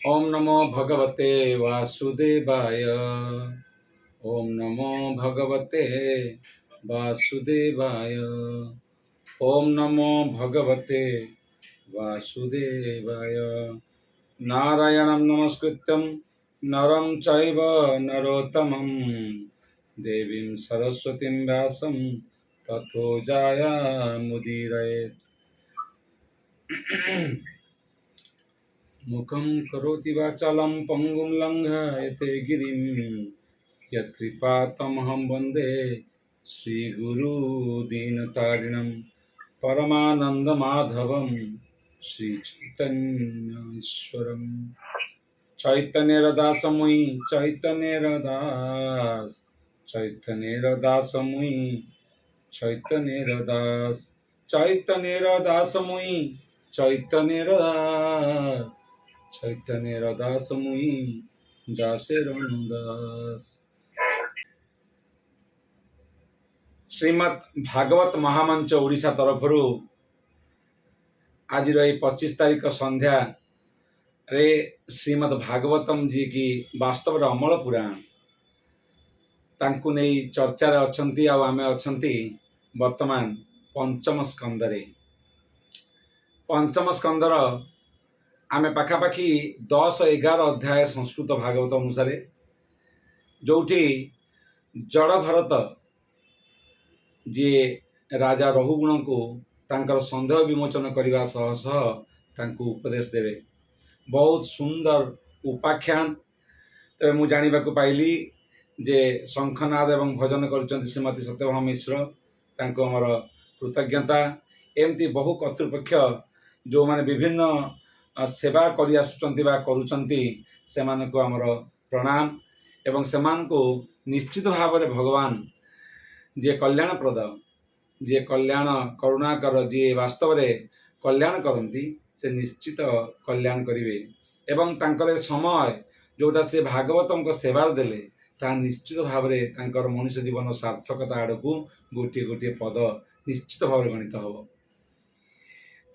ओम नमो भगवते वासुदेवाय। ओम नमो भगवते वासुदेवाय। ओम नमो भगवते वासुदेवाय। नारायणं नमस्कृत्यं नरं चैव नरोत्तमं देवीं सरस्वतीं व्यासं ततो जायामुदीरयेत्। मुखं करोति वाचालं पङ्गुं लङ्घयते गिरिं यत्कृपातमहं वन्दे श्रीगुरुदीनतारिणं परमानन्दमाधवं श्रीचैतन्यईश्वरम्। चैतन्यरदासमुयि चैतन्यरदास चैतन्यरदासमुयि चैतन्यरदास चैतन्यरदासमुयि चैतन्यरदास चैतन्यरदास मुई दासेर दास। श्रीमद् भागवत महामंच ओडिशा तरफ आज 25 तारीख संध्या रे श्रीमद् भागवतम जी की वास्तव अमल पुराण तांकु नहीं चर्चा अच्छी आमे अच्छी वर्तमान पंचम स्कंदरे। पंचम स्कंदर आमे पाखापाखि 10-11 अध्याय संस्कृत भागवत अनुसार जोठी जड़ भरत जी राजा रघुगुण को तांकर संदेह विमोचन करने सह सह तांको उपदेश देवे। बहुत सुंदर उपाख्यान। तबे मु जानिबा को पाइली जे शंखनाद एवं भजन कर श्रीमती सत्यभामा मिश्र तांको हमर कृतज्ञता। एमती बहु कर्तृपक्ष जो माने विभिन्न सेवा करि आसुचंती बा करूचंती सेमानको हमर प्रणाम। एवं सेमानको निश्चित भाव में भगवान जे कल्याणप्रद जे कल्याण करुणाकर जी वास्तव में कल्याण करती से निश्चित कल्याण करेंगे। एवं तांकर समय जोटा से भागवतों को सेवा देले ता निश्चित भाव में तांकर मनुष्य जीवन सार्थकता आड़ को गोटे गोटे पद निश्चित भाव गणित हम।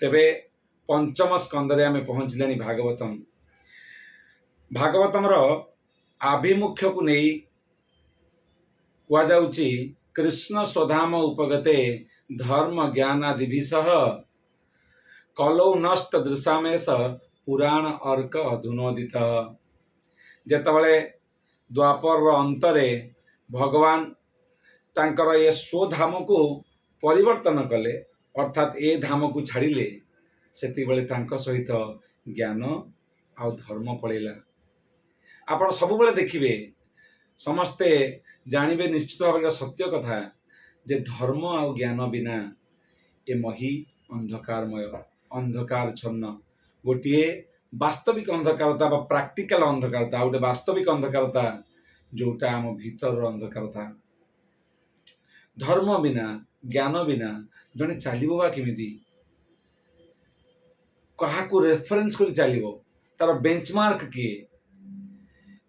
तेबे पंचम स्कंदरे आमे पहुँचले भागवतम। भागवतम आभिमुख्य को नहीं कहुची कृष्ण स्वधाम उपगते धर्म ज्ञानादिभिसह कलौ नष्ट दृशामेश पुराण अर्क अधुनोदित। जेतबले द्वापर अंतरे भगवान तांकर ये स्वधाम को परिवर्तन कले अर्थात ए धाम को छाड़िले सेति बेले तांको सहित ज्ञान आ धर्म पड़ेला। आपण सब बेले देखिबे समस्ते जानिबे निश्चित भाव सत्य कथा जे धर्म आ ज्ञान बिना ए मही अंधकारमय अंधकार छन्न। गोटे वास्तविक अंधकारता बा प्राक्टिकल अंधकारता गोटे वास्तविक अंधकारता जोटा आम भीतर अंधकारता। धर्म बिना ज्ञान बिना जने चलिबो बा केमिति काहाकू रेफरेंस कर चलिबो तार बेंचमार्क किए।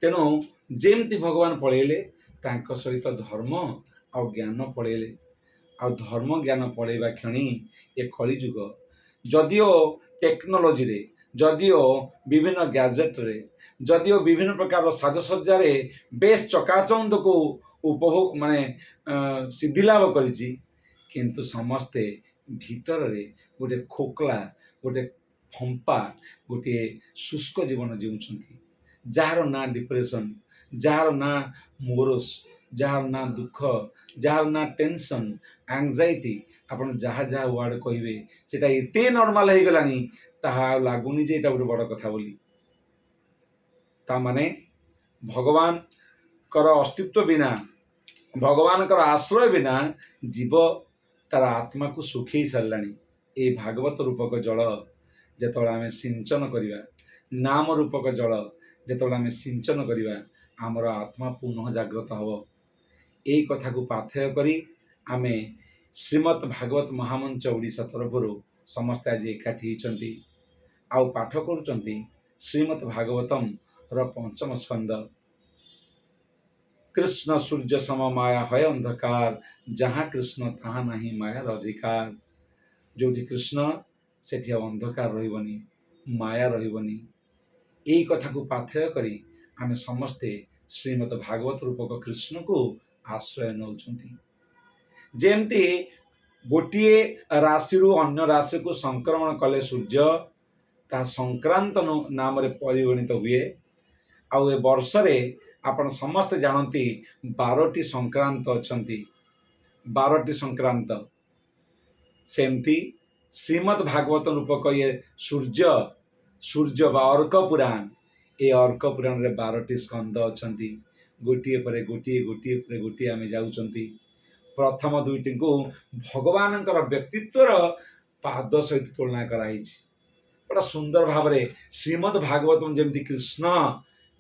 तेणु जेमती भगवान पढ़ेले तांको सहित धर्म आ ज्ञान पढ़ेले आ धर्म ज्ञान पढ़ेबा क्षणी ए कलिजुग जदिओ टेक्नोलोजी रे जदिओ विभिन्न गैजेट रे जदिओ विभिन्न प्रकार साजसज्जा बेस चकाचौंध को उपभोग माने सिद्धि लाभ करिछि किंतु समस्ते भीतर रे गोटे खोकला गोटे फंपा गोटे शुष्क जीवन जीउछंती जार ना डिप्रेशन जार ना मोरस जार ना दुख जार ना टेंशन एंजाइटी आपन जहाँ जहाँ वर्ड कहिबे सेटा एते नॉर्मल हो गलानी ताहा लागुनी जे एटा बड़ कथा बोली। ता माने भगवान कर अस्तित्व बिना भगवान कर आश्रय बिना जीव तार आत्मा को सुखी साराणी। ए भागवत रूपक जल जेतबेले आमे सिंचन करिबा नाम रूपक जल जेतबेले आमे सिंचन करिबा आमर आत्मा पुनः जागृत हब। यही कथा को पाथेय करी आमे श्रीमद् भागवत महामंच ओडिशा तरफ समस्ते आज एकाठी होती आउ पाठ करुचंती श्रीमद् भागवतम र पंचम स्कंद। कृष्ण सूर्य सम माया है अंधकार जहाँ कृष्ण तहाँ नहीं मायार अधिकार। जो कृष्ण सेठी अंधकार रही माया रही ଏଇ କଥାକୁ ପାଥେୟ କରି ଆମେ ସମସ୍ତେ ଶ୍ରୀମଦ୍ ଭାଗବତ ରୂପକ କୃଷ୍ଣକୁ ଆଶ୍ରୟ ନେଉଛନ୍ତି। ଯେମିତି ଗୋଟିଏ ରାଶିରୁ ଅନ୍ୟ ରାଶିକୁ ସଂକ୍ରମଣ କଲେ ସୂର୍ଯ୍ୟ ତାହା ସଂକ୍ରାନ୍ତ ନାମରେ ପରିଗଣିତ ହୁଏ। ଆଉ ଏ ବର୍ଷରେ ଆପଣ ସମସ୍ତେ ଜାଣନ୍ତି 12ଟି ସଂକ୍ରାନ୍ତ ଅଛନ୍ତି, 12ଟି ସଂକ୍ରାନ୍ତ। ସେମିତି ଶ୍ରୀମଦ୍ ଭାଗବତ ରୂପକ ଇଏ ସୂର୍ଯ୍ୟ ବା ଅର୍କ ପୁରାଣ, ଏ ଅର୍କ ପୁରାଣରେ 12ଟି ସ୍କନ୍ଦ ଅଛନ୍ତି। ଗୋଟିଏ ପରେ ଗୋଟିଏ ଆମେ ଯାଉଛନ୍ତି। ପ୍ରଥମ ଦୁଇଟିକୁ ଭଗବାନଙ୍କର ବ୍ୟକ୍ତିତ୍ୱର ପାଦ ସହିତ ତୁଳନା କରାଯାଇଛି। ବଡ଼ ସୁନ୍ଦର ଭାବରେ ଶ୍ରୀମଦ୍ ଭାଗବତମ୍ ଯେମିତି କୃଷ୍ଣ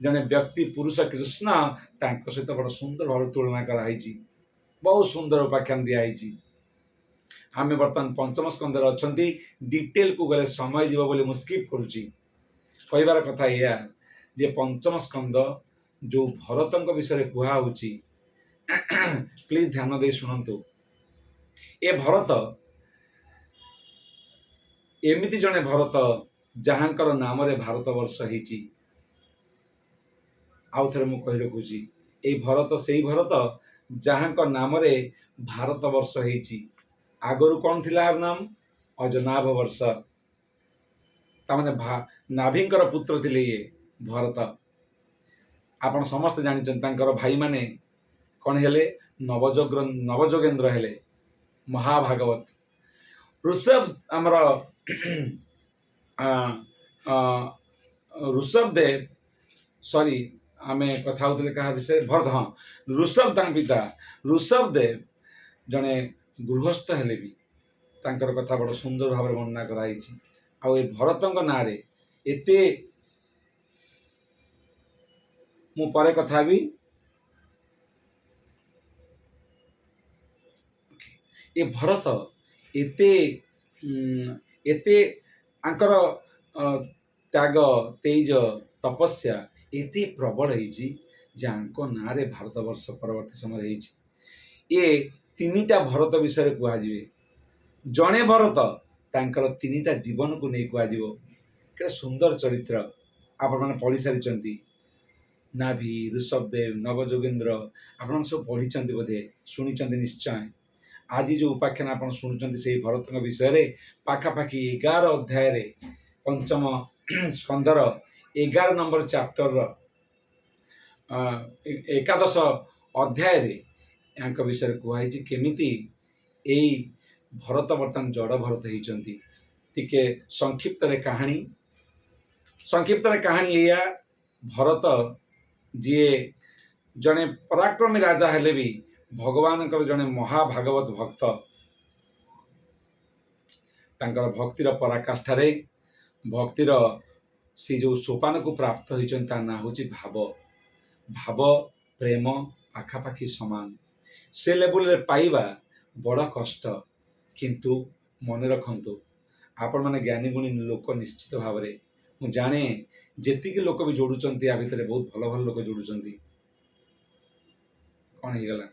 ଜଣେ ବ୍ୟକ୍ତି ପୁରୁଷ କୃଷ୍ଣ, ତାଙ୍କ ସହିତ ବଡ଼ ସୁନ୍ଦର ଭାବରେ ତୁଳନା କରାହେଇଛି। ବହୁତ ସୁନ୍ଦର ଉପାଖ୍ୟାନ ଦିଆହେଇଛି। ଆମେ ବର୍ତ୍ତମାନ ପଞ୍ଚମ ସ୍କନ୍ଧରେ ଅଛନ୍ତି। ଡିଟେଲକୁ ଗଲେ ସମୟ ଯିବ ବୋଲି ମୁଁ ସ୍କିପ୍ କରୁଛି। କହିବାର କଥା ଏଇଆ ଯେ ପଞ୍ଚମ ସ୍କନ୍ଧ ଯେଉଁ ଭରତଙ୍କ ବିଷୟରେ କୁହାହେଉଛି, ପ୍ଲିଜ ଧ୍ୟାନ ଦେଇ ଶୁଣନ୍ତୁ। ଏ ଭରତ ଏମିତି ଜଣେ ଭରତ ଯାହାଙ୍କର ନାମରେ ଭାରତବର୍ଷ ହେଇଛି। ଆଉ ଥରେ ମୁଁ କହି ରଖୁଛି, ଏଇ ଭରତ ସେଇ ଭରତ ଯାହାଙ୍କ ନାମରେ ଭାରତବର୍ଷ ହେଇଛି। ଆଗରୁ କ'ଣ ଥିଲା ଆର ନାମ? ଅଜନାଭ ବର୍ଷ। ତାମାନେ ନାଭିଙ୍କର ପୁତ୍ର ଥିଲେ ଇଏ ଭରତ। ଆପଣ ସମସ୍ତେ ଜାଣିଛନ୍ତି ତାଙ୍କର ଭାଇମାନେ କ'ଣ ହେଲେ? ନବଯୋଗେନ୍ଦ୍ର ହେଲେ, ମହାଭାଗବତ। ଋଷଭ ଆମର ଋଷଭ ଦେବ, ସରି ଆମେ କଥା ହେଉଥିଲେ କାହା ବିଷୟରେ? ଭରତ। ହଁ, ଋଷଭ ତାଙ୍କ ପିତା ଋଷଭ ଦେବ ଜଣେ ଗୃହସ୍ଥ ହେଲେ ବି ତାଙ୍କର କଥା ବଡ଼ ସୁନ୍ଦର ଭାବରେ ବର୍ଣ୍ଣନା କରାଯାଇଛି। ଆଉ ଏ ଭରତଙ୍କ ନାଁରେ ଏତେ, ମୁଁ ପରେ କଥା ହେବି। ଏ ଭରତ ଏତେ ଆଙ୍କର ତ୍ୟାଗ, ତେଜ, ତପସ୍ୟା ଏତେ ପ୍ରବଳ ହେଇଛି ଯେ ଆଙ୍କ ନାଁରେ ଭାରତବର୍ଷ ପରବର୍ତ୍ତୀ ସମୟରେ ହେଇଛି। ଏ ତିନିଟା ଭରତ ବିଷୟରେ କୁହାଯିବେ। ଜଣେ ଭରତ, ତାଙ୍କର ତିନିଟା ଜୀବନକୁ ନେଇ କୁହାଯିବ। କେତେ ସୁନ୍ଦର ଚରିତ୍ର ଆପଣମାନେ ପଢ଼ି ସାରିଛନ୍ତି। ନାଭି, ଋଷଭଦେବ, ନବଯୋଗେନ୍ଦ୍ର, ଆପଣମାନେ ସବୁ ପଢ଼ିଛନ୍ତି ବୋଧେ, ଶୁଣିଛନ୍ତି ନିଶ୍ଚୟ। ଆଜି ଯେଉଁ ଉପାଖ୍ୟାନ ଆପଣ ଶୁଣୁଛନ୍ତି ସେଇ ଭରତଙ୍କ ବିଷୟରେ। ପାଖାପାଖି 11 ଅଧ୍ୟାୟରେ, ପଞ୍ଚମ ସ୍କନ୍ଧର 11 ନମ୍ବର ଚାପ୍ଟରର 11ଶ ଅଧ୍ୟାୟରେ ୟାଙ୍କ ବିଷୟରେ କୁହାଯାଇଛି। କେମିତି ଏଇ ଭରତ ବର୍ତ୍ତମାନ ଜଡ଼ ଭରତ ହେଇଛନ୍ତି। ଟିକେ ସଂକ୍ଷିପ୍ତରେ କାହାଣୀ ଏଇଆ। ଭରତ ଯିଏ ଜଣେ ପରାକ୍ରମୀ ରାଜା ହେଲେ ବି ଭଗବାନଙ୍କର ଜଣେ ମହାଭାଗବତ ଭକ୍ତ। ତାଙ୍କର ଭକ୍ତିର ପରାକାଷ୍ଠାରେ, ଭକ୍ତିର ସେ ଯେଉଁ ସୋପାନକୁ ପ୍ରାପ୍ତ ହୋଇଛନ୍ତି ତା ନାଁ ହେଉଛି ଭାବ ପ୍ରେମ ପାଖାପାଖି ସମାନ। ସେ ଲେବୁଲରେ ପାଇବା ବଡ଼ କଷ୍ଟ। କିନ୍ତୁ ମନେ ରଖନ୍ତୁ, ଆପଣମାନେ ଜ୍ଞାନୀ ଗୁଣୀ ଲୋକ ନିଶ୍ଚିତ ଭାବରେ, ମୁଁ ଜାଣେ ଯେତିକି ଲୋକ ବି ଯୋଡ଼ୁଛନ୍ତି ୟା ଭିତରେ ବହୁତ ଭଲ ଭଲ ଲୋକ ଯୋଡ଼ୁଛନ୍ତି। କ'ଣ ହେଇଗଲା?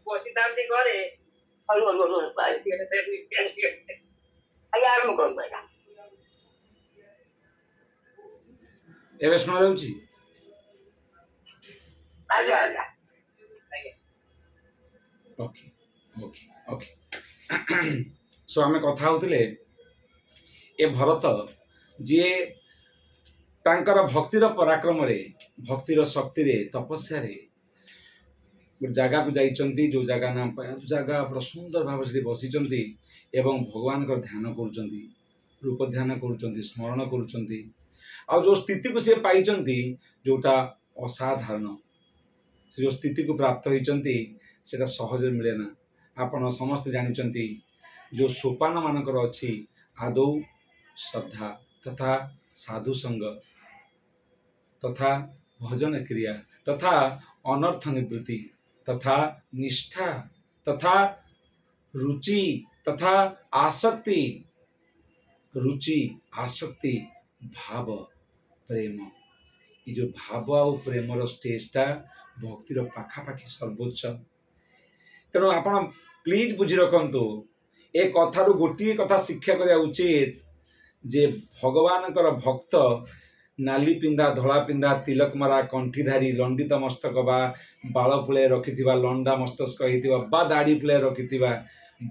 ବସିଥାନ୍ତି ଘରେ, ଆରମ୍ଭ କରନ୍ତୁ। ଏବେ ଶୁଣାଯାଉଛି? ଆଜ୍ଞା ଆଜ୍ଞା ଆଜ୍ଞା ଓକେ ଓକେ ଓକେ ସୋ ଆମେ କଥା ହେଉଥିଲେ ଏ ଭରତ ଯିଏ ତାଙ୍କର ଭକ୍ତିର ପରାକ୍ରମରେ ଭକ୍ତିର ଶକ୍ତିରେ ତପସ୍ୟାରେ ଗୋଟେ ଜାଗାକୁ ଯାଇଛନ୍ତି ଯେଉଁ ଜାଗା ନାମ ଜାଗା ପୁରା ସୁନ୍ଦର ଭାବରେ ସେଠି ବସିଛନ୍ତି ଏବଂ ଭଗବାନଙ୍କର ଧ୍ୟାନ କରୁଛନ୍ତି ରୂପ ଧ୍ୟାନ କରୁଛନ୍ତି ସ୍ମରଣ କରୁଛନ୍ତି ଆଉ ଯେଉଁ ସ୍ଥିତିକୁ ସେ ପାଇଛନ୍ତି ଯେଉଁଟା ଅସାଧାରଣ ସେ ଯେଉଁ ସ୍ଥିତିକୁ ପ୍ରାପ୍ତ ହୋଇଛନ୍ତି ସେଇଟା ସହଜରେ ମିଳେ ନା ଆପଣ ସମସ୍ତେ ଜାଣିଛନ୍ତି ଯେଉଁ ସୋପାନ ମାନଙ୍କର ଅଛି ଆଦୌ ଶ୍ରଦ୍ଧା ତଥା ସାଧୁସଙ୍ଗ ତଥା ଭଜନ କ୍ରିୟା ତଥା ଅନର୍ଥ ନିବୃତ୍ତି ତଥା ନିଷ୍ଠା ତଥା ରୁଚି ତଥା ଆସକ୍ତି ରୁଚି ଆସକ୍ତି ଭାବ ପ୍ରେମ ଏ ଯେଉଁ ଭାବ ଆଉ ପ୍ରେମର ଷ୍ଟେଜଟା ଭକ୍ତିର ପାଖାପାଖି ସର୍ବୋଚ୍ଚ। ତେଣୁ ଆପଣ ପ୍ଲିଜ୍ ବୁଝି ରଖନ୍ତୁ ଏ କଥାରୁ ଗୋଟିଏ କଥା ଶିକ୍ଷା କରିବା ଉଚିତ ଯେ ଭଗବାନଙ୍କର ଭକ୍ତ ନାଲି ପିନ୍ଧା ଧଳା ପିନ୍ଧା ତିଲକ ମରା କଣ୍ଠିଧାରୀ ଲଣ୍ଡିତ ମସ୍ତକ ବା ବାଳ ପୁଳାଇ ରଖିଥିବା ଲଣ୍ଡା ମସ୍ତକ ହେଇଥିବା ବା ଦାଢ଼ି ପୁଳାଇ ରଖିଥିବା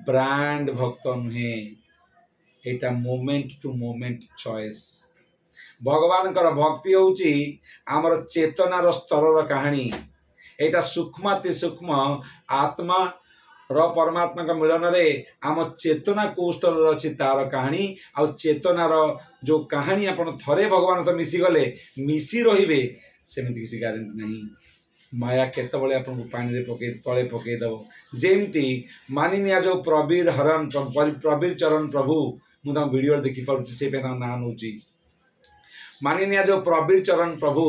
ବ୍ରାଣ୍ଡ ଭକ୍ତ ନୁହେଁ। ଏଇଟା ମୋମେଣ୍ଟ ଟୁ ମୋମେଣ୍ଟ ଚଏସ୍। ଭଗବାନଙ୍କର ଭକ୍ତି ହେଉଛି ଆମର ଚେତନାର ସ୍ତରର କାହାଣୀ। ଏଇଟା ସୂକ୍ଷ୍ମାତି ସୂକ୍ଷ୍ମ ଆତ୍ମା ପରମାତ୍ମାଙ୍କ ମିଳନରେ ଆମ ଚେତନା କୋଉ ସ୍ତରରେ ଅଛି ତାର କାହାଣୀ। ଆଉ ଚେତନାର ଯେଉଁ କାହାଣୀ ଆପଣ ଥରେ ଭଗବାନ ତ ମିଶିଗଲେ ମିଶି ରହିବେ ସେମିତି କିଛି ଗ୍ୟାରେଣ୍ଟି ନାହିଁ। ମାୟା କେତେବେଳେ ଆପଣଙ୍କୁ ପାଣିରେ ତଳେ ପକେଇଦେବ। ଯେମିତି ମାନିନିଆ ଯେଉଁ ପ୍ରବୀର ହରଣ ପ୍ରବୀର ଚରଣ ପ୍ରଭୁ ମୁଁ ତାଙ୍କ ଭିଡ଼ିଓରେ ଦେଖିପାରୁଛି ସେଇ ପାଇଁ ତାଙ୍କ ନାଁ ନେଉଛି। ମାନିନିଆ ଯେଉଁ ପ୍ରବୀର ଚରଣ ପ୍ରଭୁ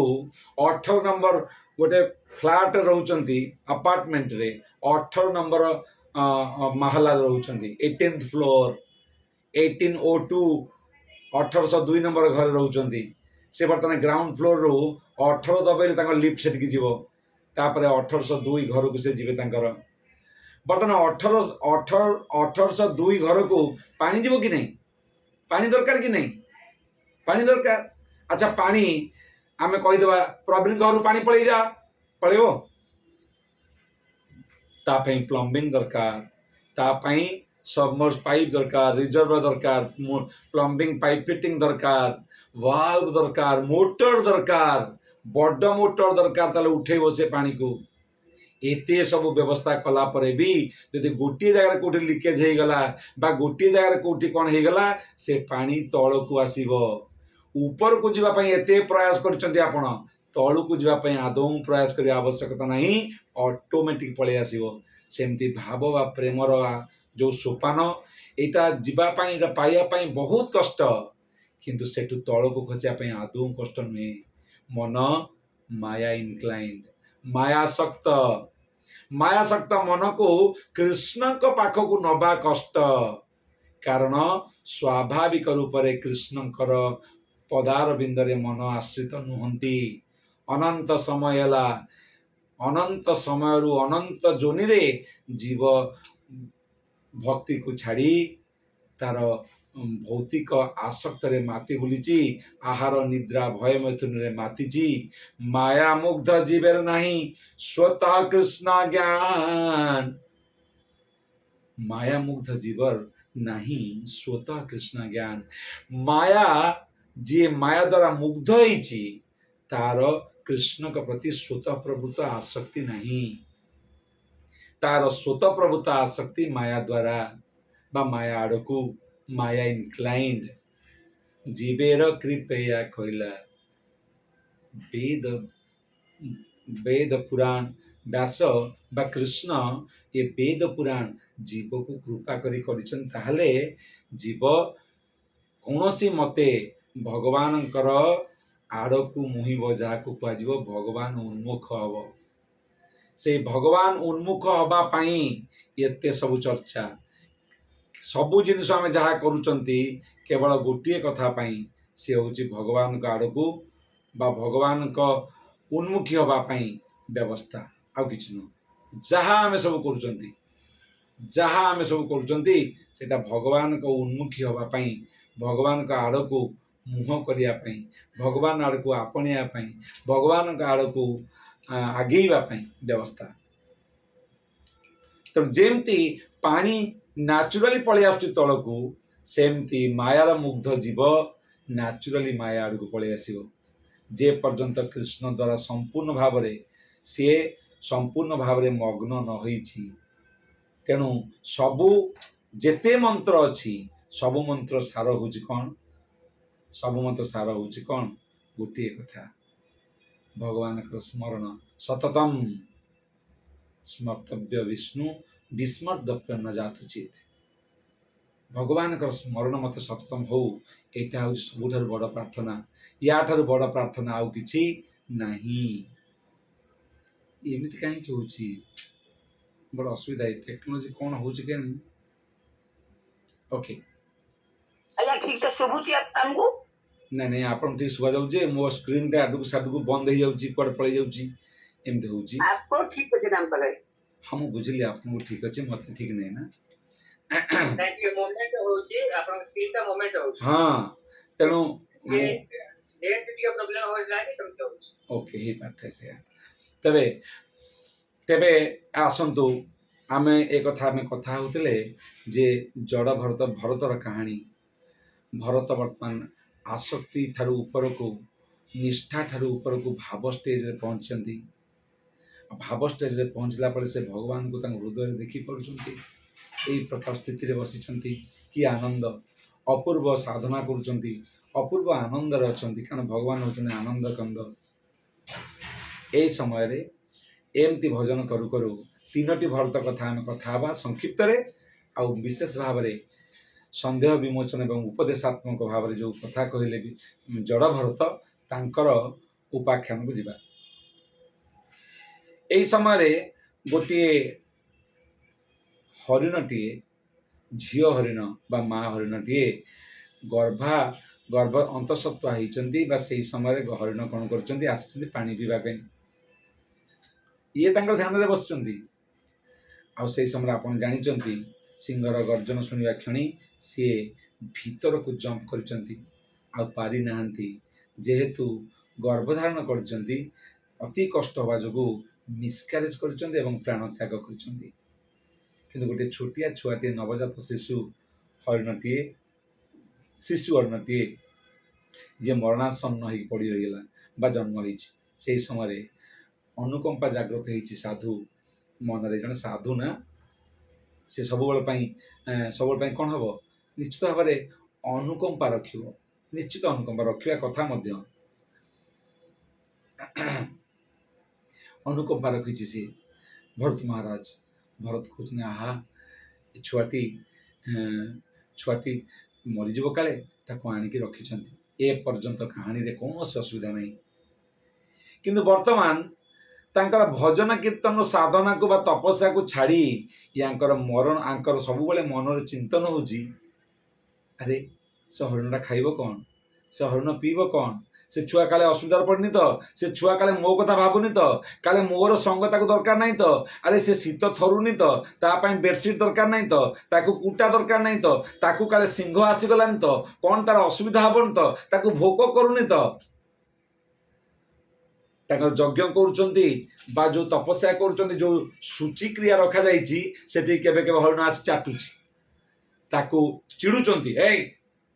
18 ନମ୍ବର ଗୋଟେ ଫ୍ଲାଟ୍ ରହୁଛନ୍ତି ଆପାର୍ଟମେଣ୍ଟରେ 18 ନମ୍ବର ମାହଲାରେ ରହୁଛନ୍ତି 18th ଫ୍ଲୋର 1802 1802 ନମ୍ବର ଘରେ ରହୁଛନ୍ତି। ସେ ବର୍ତ୍ତମାନ ଗ୍ରାଉଣ୍ଡ ଫ୍ଲୋରରୁ 18 ଦବାଇଲେ ତାଙ୍କ ଲିଫ୍ଟ ସେଠିକି ଯିବ ତାପରେ 1802 ଘରକୁ ସେ ଯିବେ ତାଙ୍କର। ବର୍ତ୍ତମାନ 1802 ଘରକୁ ପାଣି ଯିବ କି ନାହିଁ? ପାଣି ଦରକାର କି ନାହିଁ? ପାଣି ଦରକାର। ଆଚ୍ଛା ପାଣି ଆମେ କହିଦେବା ପ୍ରବୀଣ ଘରୁ ପାଣି ପଳେଇବ? ତା ପାଇଁ ପ୍ଲମ୍ବିଂ ଦରକାର, ତା ପାଇଁ ସବମର୍ସ ପାଇପ୍ ଦରକାର, ରିଜର୍ଭର ଦରକାର, ପ୍ଲମ୍ବିଂ ପାଇପ୍ ଫିଟିଂ ଦରକାର, ଭାଲ୍ଭ ଦରକାର, ମୋଟର ଦରକାର, ବଡ଼ ମୋଟର ଦରକାର ତାହେଲେ ଉଠେଇବ ସେ ପାଣିକୁ। ଏତେ ସବୁ ବ୍ୟବସ୍ଥା କଲା ପରେ ବି ଯଦି ଗୋଟିଏ ଜାଗାରେ କୋଉଠି ଲିକେଜ ହେଇଗଲା ବା ଗୋଟିଏ ଜାଗାରେ କୋଉଠି କ'ଣ ହେଇଗଲା ସେ ପାଣି ତଳକୁ ଆସିବ। ଉପରକୁ ଯିବା ପାଇଁ ଏତେ ପ୍ରୟାସ କରିଛନ୍ତି ଆପଣ, ତଳକୁ ଯିବା ପାଇଁ ଆଦୌ ପ୍ରୟାସ କରିବା ଆବଶ୍ୟକତା ନାହିଁ, ଅଟୋମେଟିକ ପଳେଇ ଆସିବ। ସେମିତି ଭାବ ବା ପ୍ରେମର ଯେଉଁ ସୋପାନ ଏଇଟା ଯିବା ପାଇଁ ଏଇଟା ପାଇବା ପାଇଁ ବହୁତ କଷ୍ଟ, କିନ୍ତୁ ସେଠୁ ତଳକୁ ଖସିବା ପାଇଁ ଆଦୌ କଷ୍ଟ ନୁହେଁ। ମନ ମାୟା ଇନକ୍ଲାଇନ୍ଡ, ମାୟାସକ୍ତ ମନକୁ କୃଷ୍ଣଙ୍କ ପାଖକୁ ନବା କଷ୍ଟ। କାରଣ ସ୍ୱାଭାବିକ ରୂପରେ କୃଷ୍ଣଙ୍କର ପଦାର ବିନ୍ଦରେ ମନ ଆଶ୍ରିତ ନୁହନ୍ତି। ଅନନ୍ତ ସମୟରୁ ଅନନ୍ତ ଯୋନିରେ ଜୀବ ଭକ୍ତିକୁ ଛାଡ଼ି ତାର ଭୌତିକ ଆସକ୍ତରେ ମାତି ବୁଲିଛି, ଆହାର ନିଦ୍ରା ଭୟ ମୈଥୁନରେ ମାତିଛି। ମାୟା ମୁଗ୍ଧ ଜୀବେର ନାହିଁ ସ୍ୱତଃ କୃଷ୍ଣ ଜ୍ଞାନ, ମାୟା ମୁଗ୍ଧ ଜୀବର ନାହିଁ ସ୍ୱତଃ କୃଷ୍ଣ ଜ୍ଞାନ। ମାୟା ଯିଏ ମାୟା ଦ୍ୱାରା ମୁଗ୍ଧ ହେଇଛି ତାର କୃଷ୍ଣଙ୍କ ପ୍ରତି ସ୍ୱତଃପ୍ରବୃତ୍ତ ଆସକ୍ତି ନାହିଁ। ତାର ସ୍ୱତଃପ୍ରବୃତ୍ତ ଆସକ୍ତି ମାୟା ଦ୍ୱାରା ବା ମାୟା ଆଡ଼କୁ, ମାୟା ଇନକ୍ଲାଇନ୍ଡ। ଜୀବେର କୃପୟା କହିଲା ବେଦ ପୁରାଣ ବ୍ୟାସ ବା କୃଷ୍ଣ ଏ ବେଦ ପୁରାଣ ଜୀବକୁ କୃପା କରିଛନ୍ତି। ତାହେଲେ ଜୀବ କୌଣସି ମତେ ଭଗବାନଙ୍କର ଆଡ଼କୁ ମୁହିଁବ, ଯାହାକୁ କୁହାଯିବ ଭଗବାନ ଉନ୍ମୁଖ ହବ। ସେଇ ଭଗବାନ ଉନ୍ମୁଖ ହବା ପାଇଁ ଏତେ ସବୁ ଚର୍ଚ୍ଚା, ସବୁ ଜିନିଷ ଆମେ ଯାହା କରୁଛନ୍ତି କେବଳ ଗୋଟିଏ କଥା ପାଇଁ, ସେ ହେଉଛି ଭଗବାନଙ୍କ ଆଡ଼କୁ ବା ଭଗବାନଙ୍କ ଉନ୍ମୁଖୀ ହବା ପାଇଁ ବ୍ୟବସ୍ଥା, ଆଉ କିଛି ନୁହଁ। ଯାହା ଆମେ ସବୁ କରୁଛନ୍ତି ସେଟା ଭଗବାନଙ୍କ ଉନ୍ମୁଖୀ ହବା ପାଇଁ, ଭଗବାନଙ୍କ ଆଡ଼କୁ ମୁହଁ କରିବା ପାଇଁ, ଭଗବାନ ଆଡ଼କୁ ଆପଣେଇବା ପାଇଁ, ଭଗବାନଙ୍କ ଆଡ଼କୁ ଆଗେଇବା ପାଇଁ ବ୍ୟବସ୍ଥା। ତେଣୁ ଯେମିତି ପାଣି ନ୍ୟାଚୁରାଲି ପଳେଇ ଆସୁଛି ତଳକୁ, ସେମିତି ମାୟାର ମୁଗ୍ଧ ଜୀବ ନ୍ୟାଚୁରାଲି ମାୟା ଆଡ଼କୁ ପଳେଇ ଆସିବ। ଯେ ପର୍ଯ୍ୟନ୍ତ କୃଷ୍ଣ ଦ୍ୱାରା ସମ୍ପୂର୍ଣ୍ଣ ଭାବରେ ମଗ୍ନ ନ ହୋଇଛି। ତେଣୁ ସବୁ ଯେତେ ମନ୍ତ୍ର ଅଛି, ସବୁ ମନ୍ତ୍ର ସାର ହେଉଛି କ'ଣ? ସବୁ ମନ୍ତ୍ର ସାର ହେଉଛି କ'ଣ? ଗୋଟିଏ କଥା, ଭଗବାନଙ୍କର ସ୍ମରଣ। ସତତମ୍ ସ୍ମର୍ତ୍ତବ୍ୟ ବିଷ୍ଣୁ ବିସ୍ମର୍ଦ୍ଦବ୍ୟ ନ ଯାତୁଚିତ୍। ଭଗବାନଙ୍କର ସ୍ମରଣ ମତେ ସତତମ ହଉ, ଏଇଟା ହେଉଛି ସବୁଠାରୁ ବଡ଼ ପ୍ରାର୍ଥନା। ୟାଠାରୁ ବଡ଼ ପ୍ରାର୍ଥନା ଆଉ କିଛି ନାହିଁ। ଏମିତି କାହିଁକି ହେଉଛି? ବଡ଼ ଅସୁବିଧା। ଏ ଟେକ୍ନୋଲୋଜି କ'ଣ ହେଉଛି କେଜାଣି? ଓକେ, ଆଜ୍ଞା ଠିକ ତ ଶୁଭୁଛି ଆମକୁ? ନାଇଁ ଆପଣ ଠିକ୍ ଶୁଭାଯାଉଛି ଯେ ମୋ ସ୍କ୍ରିନ୍ଟା ଆଡ଼କୁ ସାଡ଼କୁ ବନ୍ଦ ହେଇଯାଉଛି, କୁଆଡ଼େ ପଳେଇ ଯାଉଛି, ଏମିତି ହେଉଛି। ଆପଣ ଠିକ ଅଛି ଆମ ପାଖରେ। ହଁ ମୁଁ ବୁଝିଲି, ଆପଣଙ୍କୁ ଠିକ୍ ଅଛି, ମୋତେ ଠିକ୍ ନାହିଁ ନା। ଟିକେ ମୋମେଣ୍ଟ ହଉଛି, ଆପଣଙ୍କ ସ୍କ୍ରିନଟା ମୋମେଣ୍ଟ ହଉଛି। ହଁ, ତେଣୁ ନେଟ୍ ଟିକେ ପ୍ରୋବ୍ଲେମ ହେଲା କି ସେମିତି ହଉଛି। ଓକେ, ହେଇପାରିଥାଏ ସେୟା। ତେବେ ଆସନ୍ତୁ, ଆମେ କଥା ହେଉଥିଲେ ଯେ ଜଡ଼ ଭରତର କାହାଣୀ। ଭରତ ବର୍ତ୍ତମାନ ଆସକ୍ତି ଠାରୁ ଉପରକୁ, ନିଷ୍ଠା ଠାରୁ ଉପରକୁ ଭାବ ଷ୍ଟେଜ୍ରେ ପହଞ୍ଚିଛନ୍ତି। ଭାବ ଷ୍ଟେଜ୍ରେ ପହଞ୍ଚିଲା ପରେ ସେ ଭଗବାନଙ୍କୁ ତାଙ୍କ ହୃଦୟରେ ଦେଖିପାରୁଛନ୍ତି। ଏହି ପ୍ରକାର ସ୍ଥିତିରେ ବସିଛନ୍ତି। କି ଆନନ୍ଦ! ଅପୂର୍ବ ସାଧନା କରୁଛନ୍ତି, ଅପୂର୍ବ ଆନନ୍ଦରେ ଅଛନ୍ତି, କାରଣ ଭଗବାନ ହେଉଛନ୍ତି ଆନନ୍ଦ କନ୍ଦ। ଏହି ସମୟରେ ଏମିତି ଭଜନ କରୁ କରୁ 3ଟି ଭରତ କଥା ଆମେ କଥା ହେବା ସଂକ୍ଷିପ୍ତରେ, ଆଉ ବିଶେଷ ଭାବରେ ସନ୍ଦେହ ବିମୋଚନ ଏବଂ ଉପଦେଶାତ୍ମକ ଭାବରେ ଯେଉଁ କଥା କହିଲେ ବି ଜଡ଼ ଭରତ, ତାଙ୍କର ଉପାଖ୍ୟାନକୁ ଯିବା। ଏହି ସମୟରେ ଗୋଟିଏ ହରିଣଟିଏ, ଝିଅ ହରିଣ ବା ମା ହରିଣଟିଏ ଗର୍ଭ ଅନ୍ତଃସତ୍ତ୍ୱା ହେଇଛନ୍ତି, ବା ସେହି ସମୟରେ ହରିଣ କ'ଣ କରୁଛନ୍ତି? ଆସିଛନ୍ତି ପାଣି ପିଇବା ପାଇଁ। ଇଏ ତାଙ୍କର ଧ୍ୟାନରେ ବସିଛନ୍ତି। ଆଉ ସେହି ସମୟରେ ଆପଣ ଜାଣିଛନ୍ତି, ସିଂହର ଗର୍ଜନ ଶୁଣିବା କ୍ଷଣି ସିଏ ଭିତରକୁ ଜମ୍ପ କରିଛନ୍ତି, ଆଉ ପାରିନାହାନ୍ତି। ଯେହେତୁ ଗର୍ଭଧାରଣ କରିଛନ୍ତି, ଅତି କଷ୍ଟ ହେବା ଯୋଗୁଁ ମିସ୍କାରେଜ୍ କରିଛନ୍ତି ଏବଂ ପ୍ରାଣ ତ୍ୟାଗ କରିଛନ୍ତି। କିନ୍ତୁ ଗୋଟିଏ ଛୋଟିଆ ଛୁଆଟିଏ, ନବଜାତ ଶିଶୁ ହରିଣଟିଏ ଯିଏ ମରଣାସନ୍ନ ହେଇକି ପଡ଼ି ରହିଗଲା ବା ଜନ୍ମ ହେଇଛି, ସେହି ସମୟରେ ଅନୁକମ୍ପା ଜାଗ୍ରତ ହେଇଛି ସାଧୁ ମନରେ। ଜଣେ ସାଧୁ ନା, ସେ ସବୁବେଳେ ପାଇଁ କ'ଣ ହେବ? ନିଶ୍ଚିତ ଭାବରେ ଅନୁକମ୍ପା ରଖିବ, ନିଶ୍ଚିତ ଅନୁକମ୍ପା ରଖିବା କଥା ମଧ୍ୟ। ଅନୁକମ୍ପା ରଖିଛି ସିଏ ଭରତ ମହାରାଜ। ଭରତ କହୁଛନ୍ତି, ଆହା, ଏ ଛୁଆଟି ମରିଯିବ କାଳେ, ତାକୁ ଆଣିକି ରଖିଛନ୍ତି। ଏ ପର୍ଯ୍ୟନ୍ତ କାହାଣୀରେ କୌଣସି ଅସୁବିଧା ନାହିଁ। କିନ୍ତୁ ବର୍ତ୍ତମାନ ତାଙ୍କର ଭଜନ କୀର୍ତ୍ତନ ସାଧନାକୁ ବା ତପସ୍ୟାକୁ ଛାଡ଼ି ଆଙ୍କର ସବୁବେଳେ ମନରେ ଚିନ୍ତନ ହେଉଛି, ଆରେ ସେ ହରିଣଟା ଖାଇବ କ'ଣ? ସେ ହରିଣ ପିଇବ କ'ଣ? ସେ ଛୁଆ କାଳେ ଅସୁବିଧାରେ ପଡ଼ିନି ତ? ସେ ଛୁଆ କାଳେ ମୋ କଥା ଭାବୁନି ତ? କାଳେ ମୋର ସଙ୍ଗ ତାକୁ ଦରକାର ନାହିଁ ତ? ଆରେ ସେ ଶୀତ ଥରୁନି ତ? ତା ପାଇଁ ବେଡ଼ସିଟ୍ ଦରକାର ନାହିଁ ତ? ତାକୁ କୁଟା ଦରକାର ନାହିଁ ତ? ତାକୁ କାଳେ ସିଂହ ଆସିଗଲାନି ତ? କ'ଣ ତାର ଅସୁବିଧା ହେବନି ତ? ତାକୁ ଭୋକ କରୁନି ତ? ତାଙ୍କର ଯଜ୍ଞ କରୁଛନ୍ତି ବା ଯେଉଁ ତପସ୍ୟା କରୁଛନ୍ତି, ଯେଉଁ ସୂଚିକ୍ରିୟା ରଖାଯାଇଛି, ସେଠି କେବେ କେବେ ହରିଣ ଆସି ଚାଟୁଛି, ତାକୁ ଚିଡ଼ୁଛନ୍ତି, ଏଇ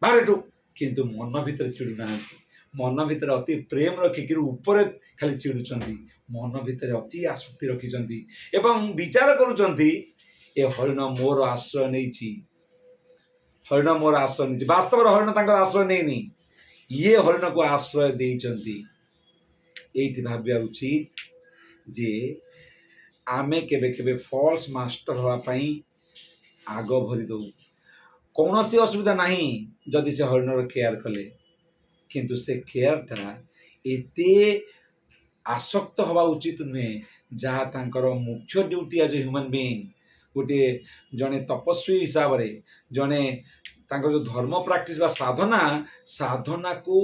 ବାହାରେଠୁ। କିନ୍ତୁ ମନ ଭିତରେ ଚିଡ଼ୁନାହାନ୍ତି। ମନ ଭିତରେ ଅତି ପ୍ରେମ ରଖିକିରି ଉପରେ ଖାଲି ଚିଡ଼ୁଛନ୍ତି। ମନ ଭିତରେ ଅତି ଆସକ୍ତି ରଖିଛନ୍ତି ଏବଂ ବିଚାର କରୁଛନ୍ତି, ଏ ହରିଣ ମୋର ଆଶ୍ରୟ ନେଇଛି। ବାସ୍ତବରେ ହରିଣ ତାଙ୍କର ଆଶ୍ରୟ ନେଇନି, ଇଏ ହରିଣକୁ ଆଶ୍ରୟ ଦେଇଛନ୍ତି। ଏଇଠି ଭାବିବା ଉଚିତ ଯେ ଆମେ କେବେ କେବେ ଫଲ୍ସ ମାଷ୍ଟର ହେବା ପାଇଁ ଆଗ ଭରି ଦେଉ। କୌଣସି ଅସୁବିଧା ନାହିଁ ଯଦି ସେ ହରିଣର କେୟାର କଲେ, କିନ୍ତୁ ସେ କେୟାରଟା ଏତେ ଆସକ୍ତ ହେବା ଉଚିତ ନୁହେଁ, ଯାହା ତାଙ୍କର ମୁଖ୍ୟ ଡ୍ୟୁଟି ଆଜ ଏ ହ୍ୟୁମାନ୍ ବିଇଂ। ଗୋଟିଏ ଜଣେ ତପସ୍ୱୀ ହିସାବରେ, ଜଣେ ତାଙ୍କର ଯେଉଁ ଧର୍ମ ପ୍ରାକ୍ଟିସ୍ ବା ସାଧନାକୁ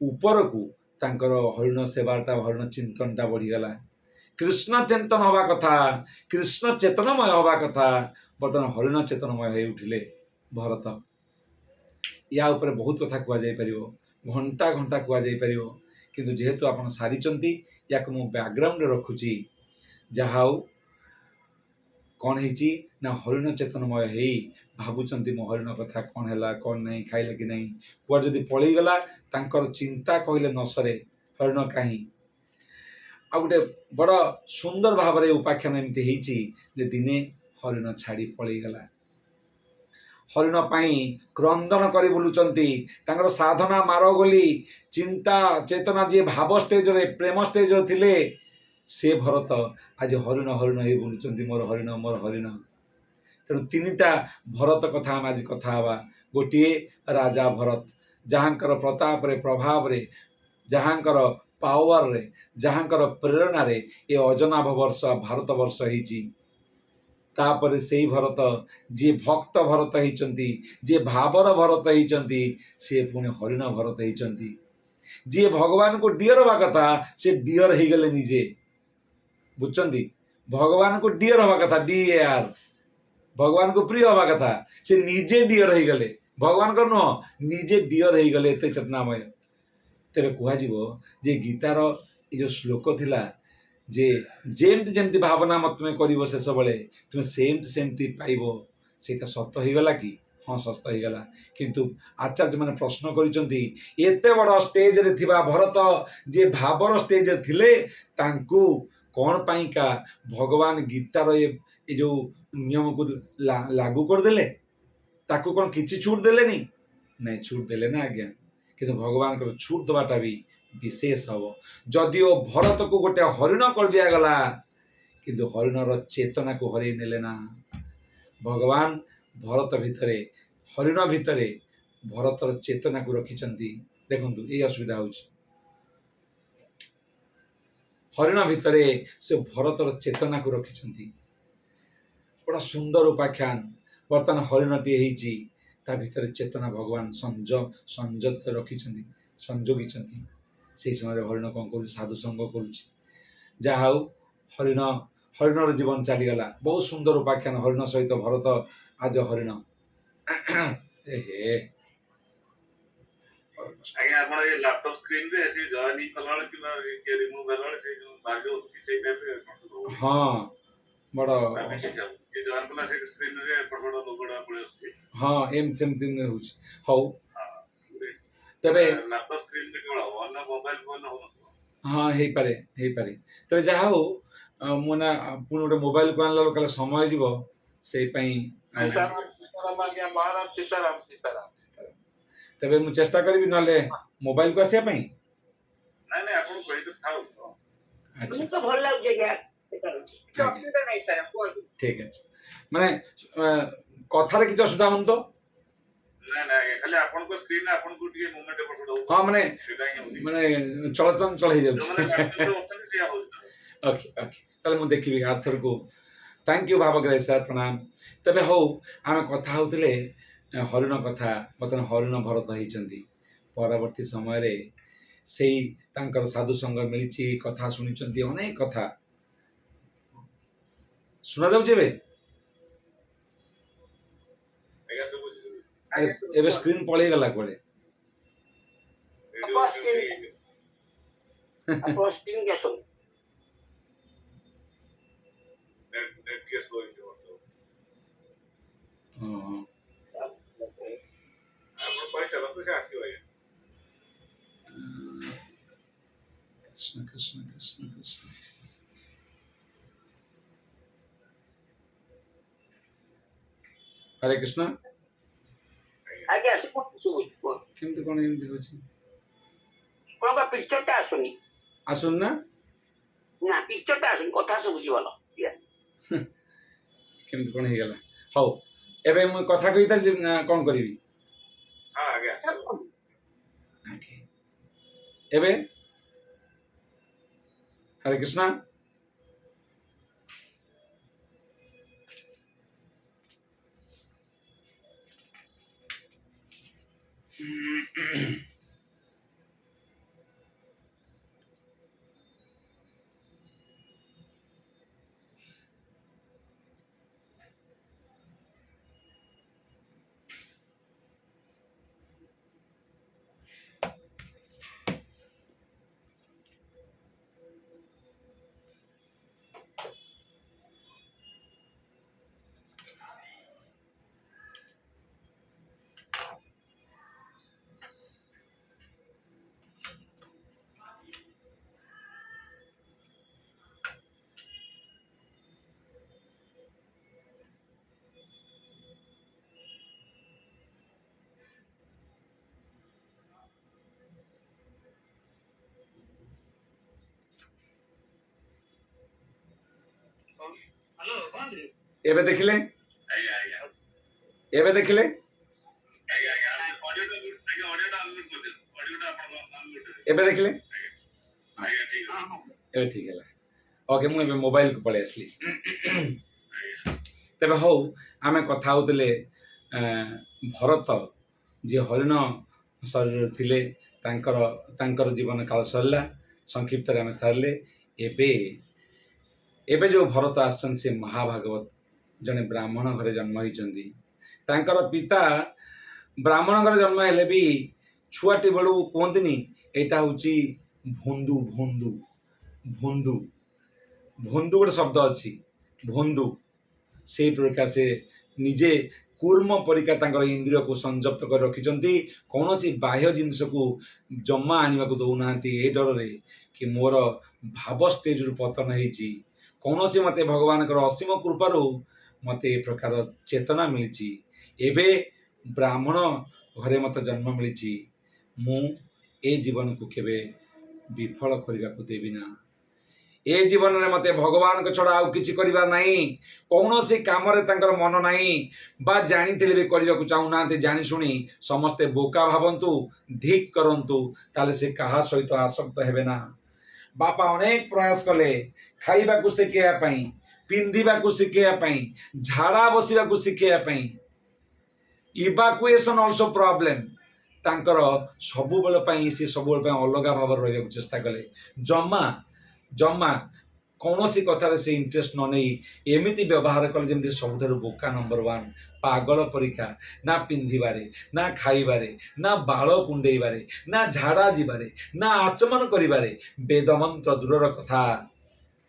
ଉପରକୁ ତାଙ୍କର ହରିଣ ସେବାଟା, ହରିଣ ଚିନ୍ତନଟା ବଢ଼ିଗଲା। କୃଷ୍ଣ ଚିନ୍ତନ ହେବା କଥା, କୃଷ୍ଣ ଚେତନମୟ ହେବା କଥା, ବର୍ତ୍ତମାନ ହରିଣ ଚେତନମୟ ହୋଇ ଉଠିଲେ ଭରତ। ୟା ଉପରେ ବହୁତ କଥା କୁହାଯାଇପାରିବ, ଘଣ୍ଟା ଘଣ୍ଟା କୁହାଯାଇପାରିବ, କିନ୍ତୁ ଯେହେତୁ ଆପଣ ସାରିଛନ୍ତି ୟାକୁ ମୁଁ ବ୍ୟାକଗ୍ରାଉଣ୍ଡରେ ରଖୁଛି। ଯାହା ହଉ କ'ଣ ହେଇଛି ନା ହରିଣ ଚେତନମୟ ହେଇ ଭାବୁଛନ୍ତି ମୋ ହରିଣ କଥା କ'ଣ ହେଲା, କ'ଣ ନାହିଁ, ଖାଇଲା କି ନାହିଁ, କୁଆଡ଼େ ଯଦି ପଳେଇଗଲା ତାଙ୍କର ଚିନ୍ତା କହିଲେ ନ ସରେ। ହରିଣ କାହିଁ ଆଉ ଗୋଟେ ବଡ଼ ସୁନ୍ଦର ଭାବରେ ଉପାଖ୍ୟାନ ଏମିତି ହେଇଛି ଯେ ଦିନେ ହରିଣ ଛାଡ଼ି ପଳେଇଗଲା। ହରିଣ ପାଇଁ କ୍ରନ୍ଦନ କରି ବୁଲୁଛନ୍ତି। ତାଙ୍କର ସାଧନା ମାର ବୋଲି ଚିନ୍ତା ଚେତନା ଯିଏ ଭାବ ଷ୍ଟେଜରେ ପ୍ରେମ ଷ୍ଟେଜରେ ଥିଲେ ସେ ଭରତ ଆଜି ହରିଣ ହରିଣ ହେଇ ବୁଲୁଛନ୍ତି, ମୋର ହରିଣ ମୋର ହରିଣ। ତେଣୁ ତିନିଟା ଭରତ କଥା ଆମେ ଆଜି କଥା ହେବା। ଗୋଟିଏ ରାଜା ଭରତ, ଯାହାଙ୍କର ପ୍ରତାପରେ ପ୍ରଭାବରେ, ଯାହାଙ୍କର ପାୱାରରେ, ଯାହାଙ୍କର ପ୍ରେରଣାରେ ଏ ଅଜନାଭ ବର୍ଷ ଭାରତ ବର୍ଷ ହେଇଛି। ତାପରେ ସେଇ ଭରତ ଯିଏ ଭକ୍ତ ଭରତ ହେଇଛନ୍ତି, ଯିଏ ଭାବର ଭରତ ହେଇଛନ୍ତି, ସିଏ ପୁଣି ହରିଣ ଭରତ ହେଇଛନ୍ତି। ଯିଏ ଭଗବାନଙ୍କୁ ଡିଅର ହେବା କଥା ସେ ଡିଅର ହେଇଗଲେ ନିଜେ। ବୁଝୁଛନ୍ତି, ଭଗବାନଙ୍କୁ ଡିଅର ହେବା କଥା, DAR, ଭଗବାନଙ୍କୁ ପ୍ରିୟ ହେବା କଥା, ସେ ନିଜେ ଡିଅର ହେଇଗଲେ। ଭଗବାନଙ୍କର ନୁହଁ, ନିଜେ ଡିଅର ହେଇଗଲେ। ଏତେ ଚେତନାମୟ। ତେବେ କୁହାଯିବ ଯେ ଗୀତାର ଏ ଯେଉଁ ଶ୍ଲୋକ ଥିଲା ଯେ ଯେମିତି ଯେମିତି ଭାବନା ତୁମେ କରିବ ଶେଷବେଳେ ତୁମେ ସେମିତି ସେମିତି ପାଇବ, ସେଇଟା ସତ ହେଇଗଲା କି? ହଁ, ସତ ହେଇଗଲା। କିନ୍ତୁ ଆଚାର୍ଯ୍ୟମାନେ ପ୍ରଶ୍ନ କରିଛନ୍ତି ଏତେ ବଡ଼ ଷ୍ଟେଜରେ ଥିବା ଭରତ ଯିଏ ଭାବର ଷ୍ଟେଜରେ ଥିଲେ ତାଙ୍କୁ କ'ଣ ପାଇଁକା ଭଗବାନ ଗୀତାର ଏ ଯେଉଁ ନିୟମକୁ ଲାଗୁ କରିଦେଲେ? ତାକୁ କ'ଣ କିଛି ଛୁଟ ଦେଲେନି? ନାଇଁ, ଛୁଟ ଦେଲେ ନା ଆଜ୍ଞା। କିନ୍ତୁ ଭଗବାନଙ୍କର ଛୁଟ ଦେବାଟା ବି ବିଶେଷ ହବ। ଯଦିଓ ଭରତକୁ ଗୋଟେ ହରିଣ କରିଦିଆଗଲା କିନ୍ତୁ ହରିଣର ଚେତନାକୁ ହରେଇ ନେଲେ ନା। ଭଗବାନ ଭରତ ଭିତରେ, ହରିଣ ଭିତରେ ଭରତର ଚେତନାକୁ ରଖିଛନ୍ତି। ଦେଖନ୍ତୁ ଏଇ ଅସୁବିଧା ହେଉଛି, ହରିଣ ଭିତରେ ସେ ଭରତର ଚେତନାକୁ ରଖିଛନ୍ତି। ବଡ଼ ସୁନ୍ଦର ଉପାଖ୍ୟାନ। ବର୍ତ୍ତମାନ ହରିଣଟିଏ ହେଇଛି, ତା ଭିତରେ ଚେତନା ଭଗବାନ ସଂଯୋଗ କରି ରଖିଛନ୍ତି, ସଂଯୋଗିଛନ୍ତି। ସେହି ସମୟରେ ହରିଣ କ'ଣ କରୁଛି? ସାଧୁ ସଙ୍ଗ କରୁଛି। ଯାହା ହଉ ହରିଣର ଜୀବନ ଚାଲିଗଲା। ବହୁତ ସୁନ୍ଦର ଉପାଖ୍ୟାନ, ହରିଣ ସହିତ ଭରତ ଆଜ ହରିଣ। ଆଜ୍ଞା, ଆପଣ ଏ ଲ୍ୟାପଟପ୍ ସ୍କ୍ରିନରେ ସେ ଜଏନିଂ କଲାବେଳେ କିମ୍ବା ରିମୁଭ୍ କଲାବେଳେ ସେ ଯୋଉ ବାହାରିଯାଉଛି ସେଇ ଟାଇପ୍ରେ ହଁ, ବଡ଼ ଜଏନ୍ କଲା ସେ ସ୍କ୍ରିନରେ ଏପଟ ସେପଟ ଲୋଗୋଟା ପଳେଇ ଆସୁଛି। ହଁ, ଏମିତି ସେମିତି ହେଉଛି। ହଉ, ତେବେ ଲ୍ୟାପଟପ୍ ସ୍କ୍ରିନରେ କେବଳ ହବ, ଅନ୍ୟ ମୋବାଇଲ ଫୋନ ହଉନଥିବ। ହଁ, ହେଇପାରେ ହେଇପାରେ। ତେବେ ଯାହା ହଉ ମୁଁ ନା ପୁଣି ଗୋଟେ ମୋବାଇଲକୁ ଆଣିଲା ବେଳକୁ କାଳେ ସମୟ ଯିବ, ସେଇ ପାଇଁ ତେବେ ମୁଁ ଚେଷ୍ଟା କରିବି ନହେଲେ ମୋବାଇଲକୁ ଆସିବା ପାଇଁ। ନାଇଁ ନାଇଁ, ଆପଣ କହିତେ ଥାଉ। ଆଚ୍ଛା, ଭଲ ଲାଗୁଛି ଆଜ୍ଞା, କିଛି ଅସୁବିଧା ନାହିଁ ସାର୍, କୁହନ୍ତୁ। ଠିକ ଅଛି। ମାନେ କଥାରେ କିଛି ଅସୁବିଧା ହଉନି ତ? ନାଇଁ ନାଇଁ ଆଜ୍ଞା, ଖାଲି ଆପଣଙ୍କ ସ୍କ୍ରିନରେ ଆପଣଙ୍କୁ ଟିକେ ମୁଭମେଣ୍ଟ ଏପଟ ସେପଟ ହଉଛି। ହଁ, ମାନେ ଚଳଚଞ୍ଚଳ ହେଇଯାଉଛି। ଯୋଉମାନେ ଲ୍ୟାପଟପରେ ଅଛନ୍ତି ସେଇଆ ହଉଛି। ଓକେ ଓକେ, ତାହେଲେ ମୁଁ ଦେଖିବି ଆର୍ଥରକୁ। ଥ୍ୟାଙ୍କ ୟୁ ଭାବଗ୍ରାହୀ ସାର୍, ପ୍ରଣାମ। ତେବେ ହଉ, ଆମେ କଥା ହେଉଥିଲେ ହରିଣ କଥା। ବର୍ତ୍ତମାନ ହରିଣ ଭରତ ହେଇଛନ୍ତି। ପରବର୍ତ୍ତୀ ସମୟରେ ସେଇ ତାଙ୍କର ସାଧୁ ସଙ୍ଗ ମିଳିଛି, କଥା ଶୁଣିଛନ୍ତି, ଅନେକ କଥା ଶୁଣାଯାଉଛି। ଏବେ ସ୍କ୍ରିନ୍ ପଳେଇଗଲା କୁଆଡ଼େ? କୃଷ୍ଣ କୃଷ୍ଣ କୃଷ୍ଣ କୃଷ୍ଣ। ହରେ କୃଷ୍ଣ। ଆଜ୍ଞା, ଶୁଭୁଛି। କେମିତି କ'ଣ ଏମିତି ହେଉଛି? ଆପଣଙ୍କ ପିକ୍ଚରଟା ଆସୁନି। ଆସୁନି ନା? ନା, ପିକ୍ଚରଟା ଆସୁନି, କଥା ଶୁଭୁଛି ଭଲ। କେମିତି କ'ଣ ହେଇଗଲା? ହଉ, ଏବେ ମୁଁ କଥା କହିଥାନ୍ତି କ'ଣ କରିବି? ଏବେ ହରେ କୃଷ୍ଣ। ଏବେ ଦେଖିଲେ ଆଜ୍ଞା ଆଜ୍ଞା ଏବେ ଦେଖିଲେ ଆଜ୍ଞା ଆଜ୍ଞା ଅଡିଓଟା ଅନମ୍ୟୁଟ କରିଦିଅନ୍ତୁ ଅଡିଓଟା ଆପଣଙ୍କ ଅନମ୍ୟୁଟ ଏବେ ଦେଖିଲେ ଆଜ୍ଞା ଠିକ ଅଛି ଏବେ ଠିକ ହେଲା। ଓକେ ମୁଁ ଏବେ ମୋବାଇଲକୁ ପଳେଇ ଆସିଲି। ଆଜ୍ଞା ତେବେ ହଉ ଆମେ କଥା ହଉଥିଲେ ଭରତ ଯିଏ ହରିଣ ଶରୀରରେ ଥିଲେ ତାଙ୍କର ଜୀବନ କାଳ ସରିଲା, ସଂକ୍ଷିପ୍ତରେ ଆମେ ସାରିଲେ। ଏବେ ଏବେ ଯେଉଁ ଭରତ ଆସିଛନ୍ତି ସେ ମହାଭାଗବତ, ଜଣେ ବ୍ରାହ୍ମଣ ଘରେ ଜନ୍ମ ହେଇଛନ୍ତି। ତାଙ୍କର ପିତା ବ୍ରାହ୍ମଣ ଘରେ ଜନ୍ମ ହେଲେ ବି ଛୁଆଟି ବେଳୁ କୁହନ୍ତିନି ଏଇଟା ହେଉଛି ଭୋନ୍ଦୁ ଭୋନ୍ଦୁ ଭୋନ୍ଦୁ ଭୋନ୍ଦୁ ଗୋଟେ ଶବ୍ଦ ଅଛି, ଭୋନ୍ଦୁ। ସେଇ ପ୍ରକାର ସେ ନିଜେ କୁର୍ମ ପରିକା ତାଙ୍କର ଇନ୍ଦ୍ରିୟକୁ ସଂଯପ୍ତ କରି ରଖିଛନ୍ତି। କୌଣସି ବାହ୍ୟ ଜିନିଷକୁ ଜମା ଆଣିବାକୁ ଦେଉନାହାନ୍ତି ଏ ଡରରେ କି ମୋର ଭାବ ଷ୍ଟେଜରୁ ପତନ ହେଇଛି। କୌଣସି ମୋତେ ଭଗବାନଙ୍କର ଅସୀମ କୃପାରୁ ମୋତେ ଏ ପ୍ରକାର ଚେତନା ମିଳିଛି। ଏବେ ବ୍ରାହ୍ମଣ ଘରେ ମୋତେ ଜନ୍ମ ମିଳିଛି। ମୁଁ ଏ ଜୀବନକୁ କେବେ ବିଫଳ କରିବାକୁ ଦେବି ନା। ଏ ଜୀବନରେ ମୋତେ ଭଗବାନଙ୍କ ଛଡ଼ା ଆଉ କିଛି କରିବା ନାହିଁ। କୌଣସି କାମରେ ତାଙ୍କର ମନ ନାହିଁ, ବା ଜାଣିଥିଲେ ବି କରିବାକୁ ଚାହୁଁନାହାନ୍ତି। ଜାଣି ଶୁଣି ସମସ୍ତେ ବୋକା ଭାବନ୍ତୁ, ଧିକ୍ କରନ୍ତୁ, ତାହେଲେ ସେ କାହା ସହିତ ଆସକ୍ତ ହେବେ ନା। ବାପା ଅନେକ ପ୍ରୟାସ କଲେ ଖାଇବାକୁ ଶିଖେଇବା ପାଇଁ, ପିନ୍ଧିବାକୁ ଶିଖେଇବା ପାଇଁ, ଝାଡ଼ା ବସିବାକୁ ଶିଖେଇବା ପାଇଁ। Evacuation also problem. ତାଙ୍କର ସବୁବେଳ ପାଇଁ ସେ ସବୁବେଳ ପାଇଁ ଅଲଗା ଭାବରେ ରହିବାକୁ ଚେଷ୍ଟା କଲେ। ଜମା କୌଣସି କଥାରେ ସେ ଇଣ୍ଟରେଷ୍ଟ ନ ନେଇ ଏମିତି ବ୍ୟବହାର କଲେ ଯେମିତି ସବୁଠାରୁ ବୋକା ନମ୍ବର 1, ପାଗଳ ପରୀକ୍ଷା। ନା ପିନ୍ଧିବାରେ, ନା ଖାଇବାରେ, ନା ବାଳ କୁଣ୍ଡେଇବାରେ, ନା ଝାଡ଼ା ଯିବାରେ, ନା ଆଚମନ କରିବାରେ। ବେଦମନ୍ତ୍ର ଦୂରର କଥା,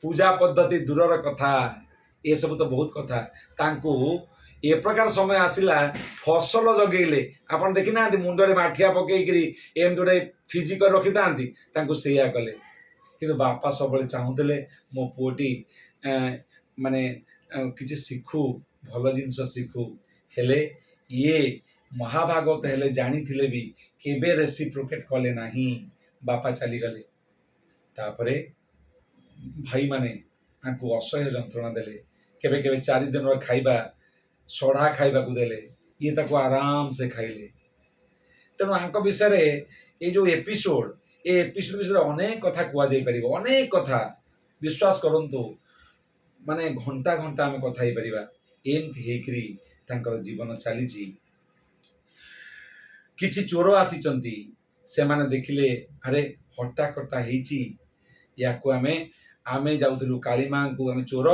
ପୂଜା ପଦ୍ଧତି ଦୂରର କଥା, ଏସବୁ ତ ବହୁତ କଥା। ତାଙ୍କୁ ଏ ପ୍ରକାର ସମୟ ଆସିଲା, ଫସଲ ଜଗେଇଲେ। ଆପଣ ଦେଖିନାହାନ୍ତି ମୁଣ୍ଡରେ ମାଠିଆ ପକେଇକିରି ଏମିତି ଗୋଟେ ଫିଜି କରି ରଖିଥାନ୍ତି, ତାଙ୍କୁ ସେଇଆ କଲେ। କିନ୍ତୁ ବାପା ସବୁବେଳେ ଚାହୁଁଥିଲେ ମୋ ପୁଅଟି ମାନେ କିଛି ଶିଖୁ, ଭଲ ଜିନିଷ ଶିଖୁ। ହେଲେ ଇଏ ମହାଭାଗବତ ହେଲେ ଜାଣିଥିଲେ ବି କେବେ ରେସିପ୍ରୋକେଟ୍ କଲେ ନାହିଁ। ବାପା ଚାଲିଗଲେ। ତାପରେ ଭାଇମାନେ ତାଙ୍କୁ ଅସହ୍ୟ ଯନ୍ତ୍ରଣା ଦେଲେ। କେବେ କେବେ 4 ଦିନର ଖାଇବା ସଢ଼ା ଖାଇବାକୁ ଦେଲେ, ଇଏ ତାକୁ ଆରାମସେ ଖାଇଲେ। ତେଣୁ ଆଙ୍କ ବିଷୟରେ ଏ ଯେଉଁ ଏପିସୋଡ଼ ବିଷୟରେ ଅନେକ କଥା କୁହାଯାଇପାରିବ, ଅନେକ କଥା। ବିଶ୍ୱାସ କରନ୍ତୁ, ମାନେ ଘଣ୍ଟା ଘଣ୍ଟା ଆମେ କଥା ହେଇପାରିବା। ଏମିତି ହେଇକିରି ତାଙ୍କର ଜୀବନ ଚାଲିଛି। କିଛି ଚୋର ଆସିଛନ୍ତି, ସେମାନେ ଦେଖିଲେ ଆରେ ହଟ୍ଟାକଟ୍ଟା ହେଇଛି, ୟାକୁ ଆମେ ଯାଉଥିଲୁ କାଳୀମାଙ୍କୁ, ଆମେ ଚୋର।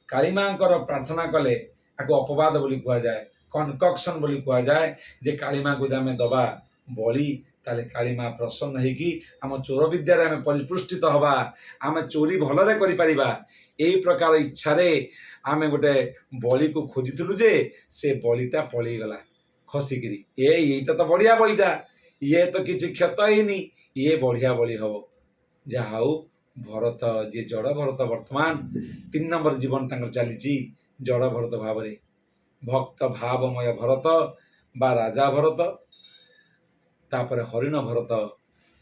କାଳୀମାଙ୍କର ପ୍ରାର୍ଥନା କଲେ ତାକୁ ଅପବାଦ ବୋଲି କୁହାଯାଏ, କନକକ୍ସନ୍ ବୋଲି କୁହାଯାଏ। ଯେ କାଳୀମାଙ୍କୁ ଯଦି ଆମେ ଦେବା ବଳି, ତାହେଲେ କାଳୀମା ପ୍ରସନ୍ନ ହେଇକି ଆମ ଚୋର ବିଦ୍ୟାରେ ଆମେ ପରିପୃଷ୍ଠିତ ହବା, ଆମେ ଚୋରି ଭଲରେ କରିପାରିବା। ଏଇ ପ୍ରକାର ଇଚ୍ଛାରେ ଆମେ ଗୋଟେ ବଳିକୁ ଖୋଜିଥିଲୁ, ଯେ ସେ ବଳିଟା ପଳେଇଗଲା ଖସିକିରି। ଏଇଟା ତ ବଢ଼ିଆ ବଳିଟା, ଇଏ ତ କିଛି କ୍ଷତ ହେଇନି, ଇଏ ବଢ଼ିଆ ବଳି ହବ। ଯାହା ହଉ ଭରତ, ଯିଏ ଜଡ଼ ଭରତ, ବର୍ତ୍ତମାନ 3 ନମ୍ବର ଜୀବନ ତାଙ୍କର ଚାଲିଛି ଜଡ଼ ଭରତ ଭାବରେ। ଭକ୍ତ ଭାବମୟ ଭରତ ବା ରାଜା ଭରତ, ତାପରେ ହରିଣ ଭରତ,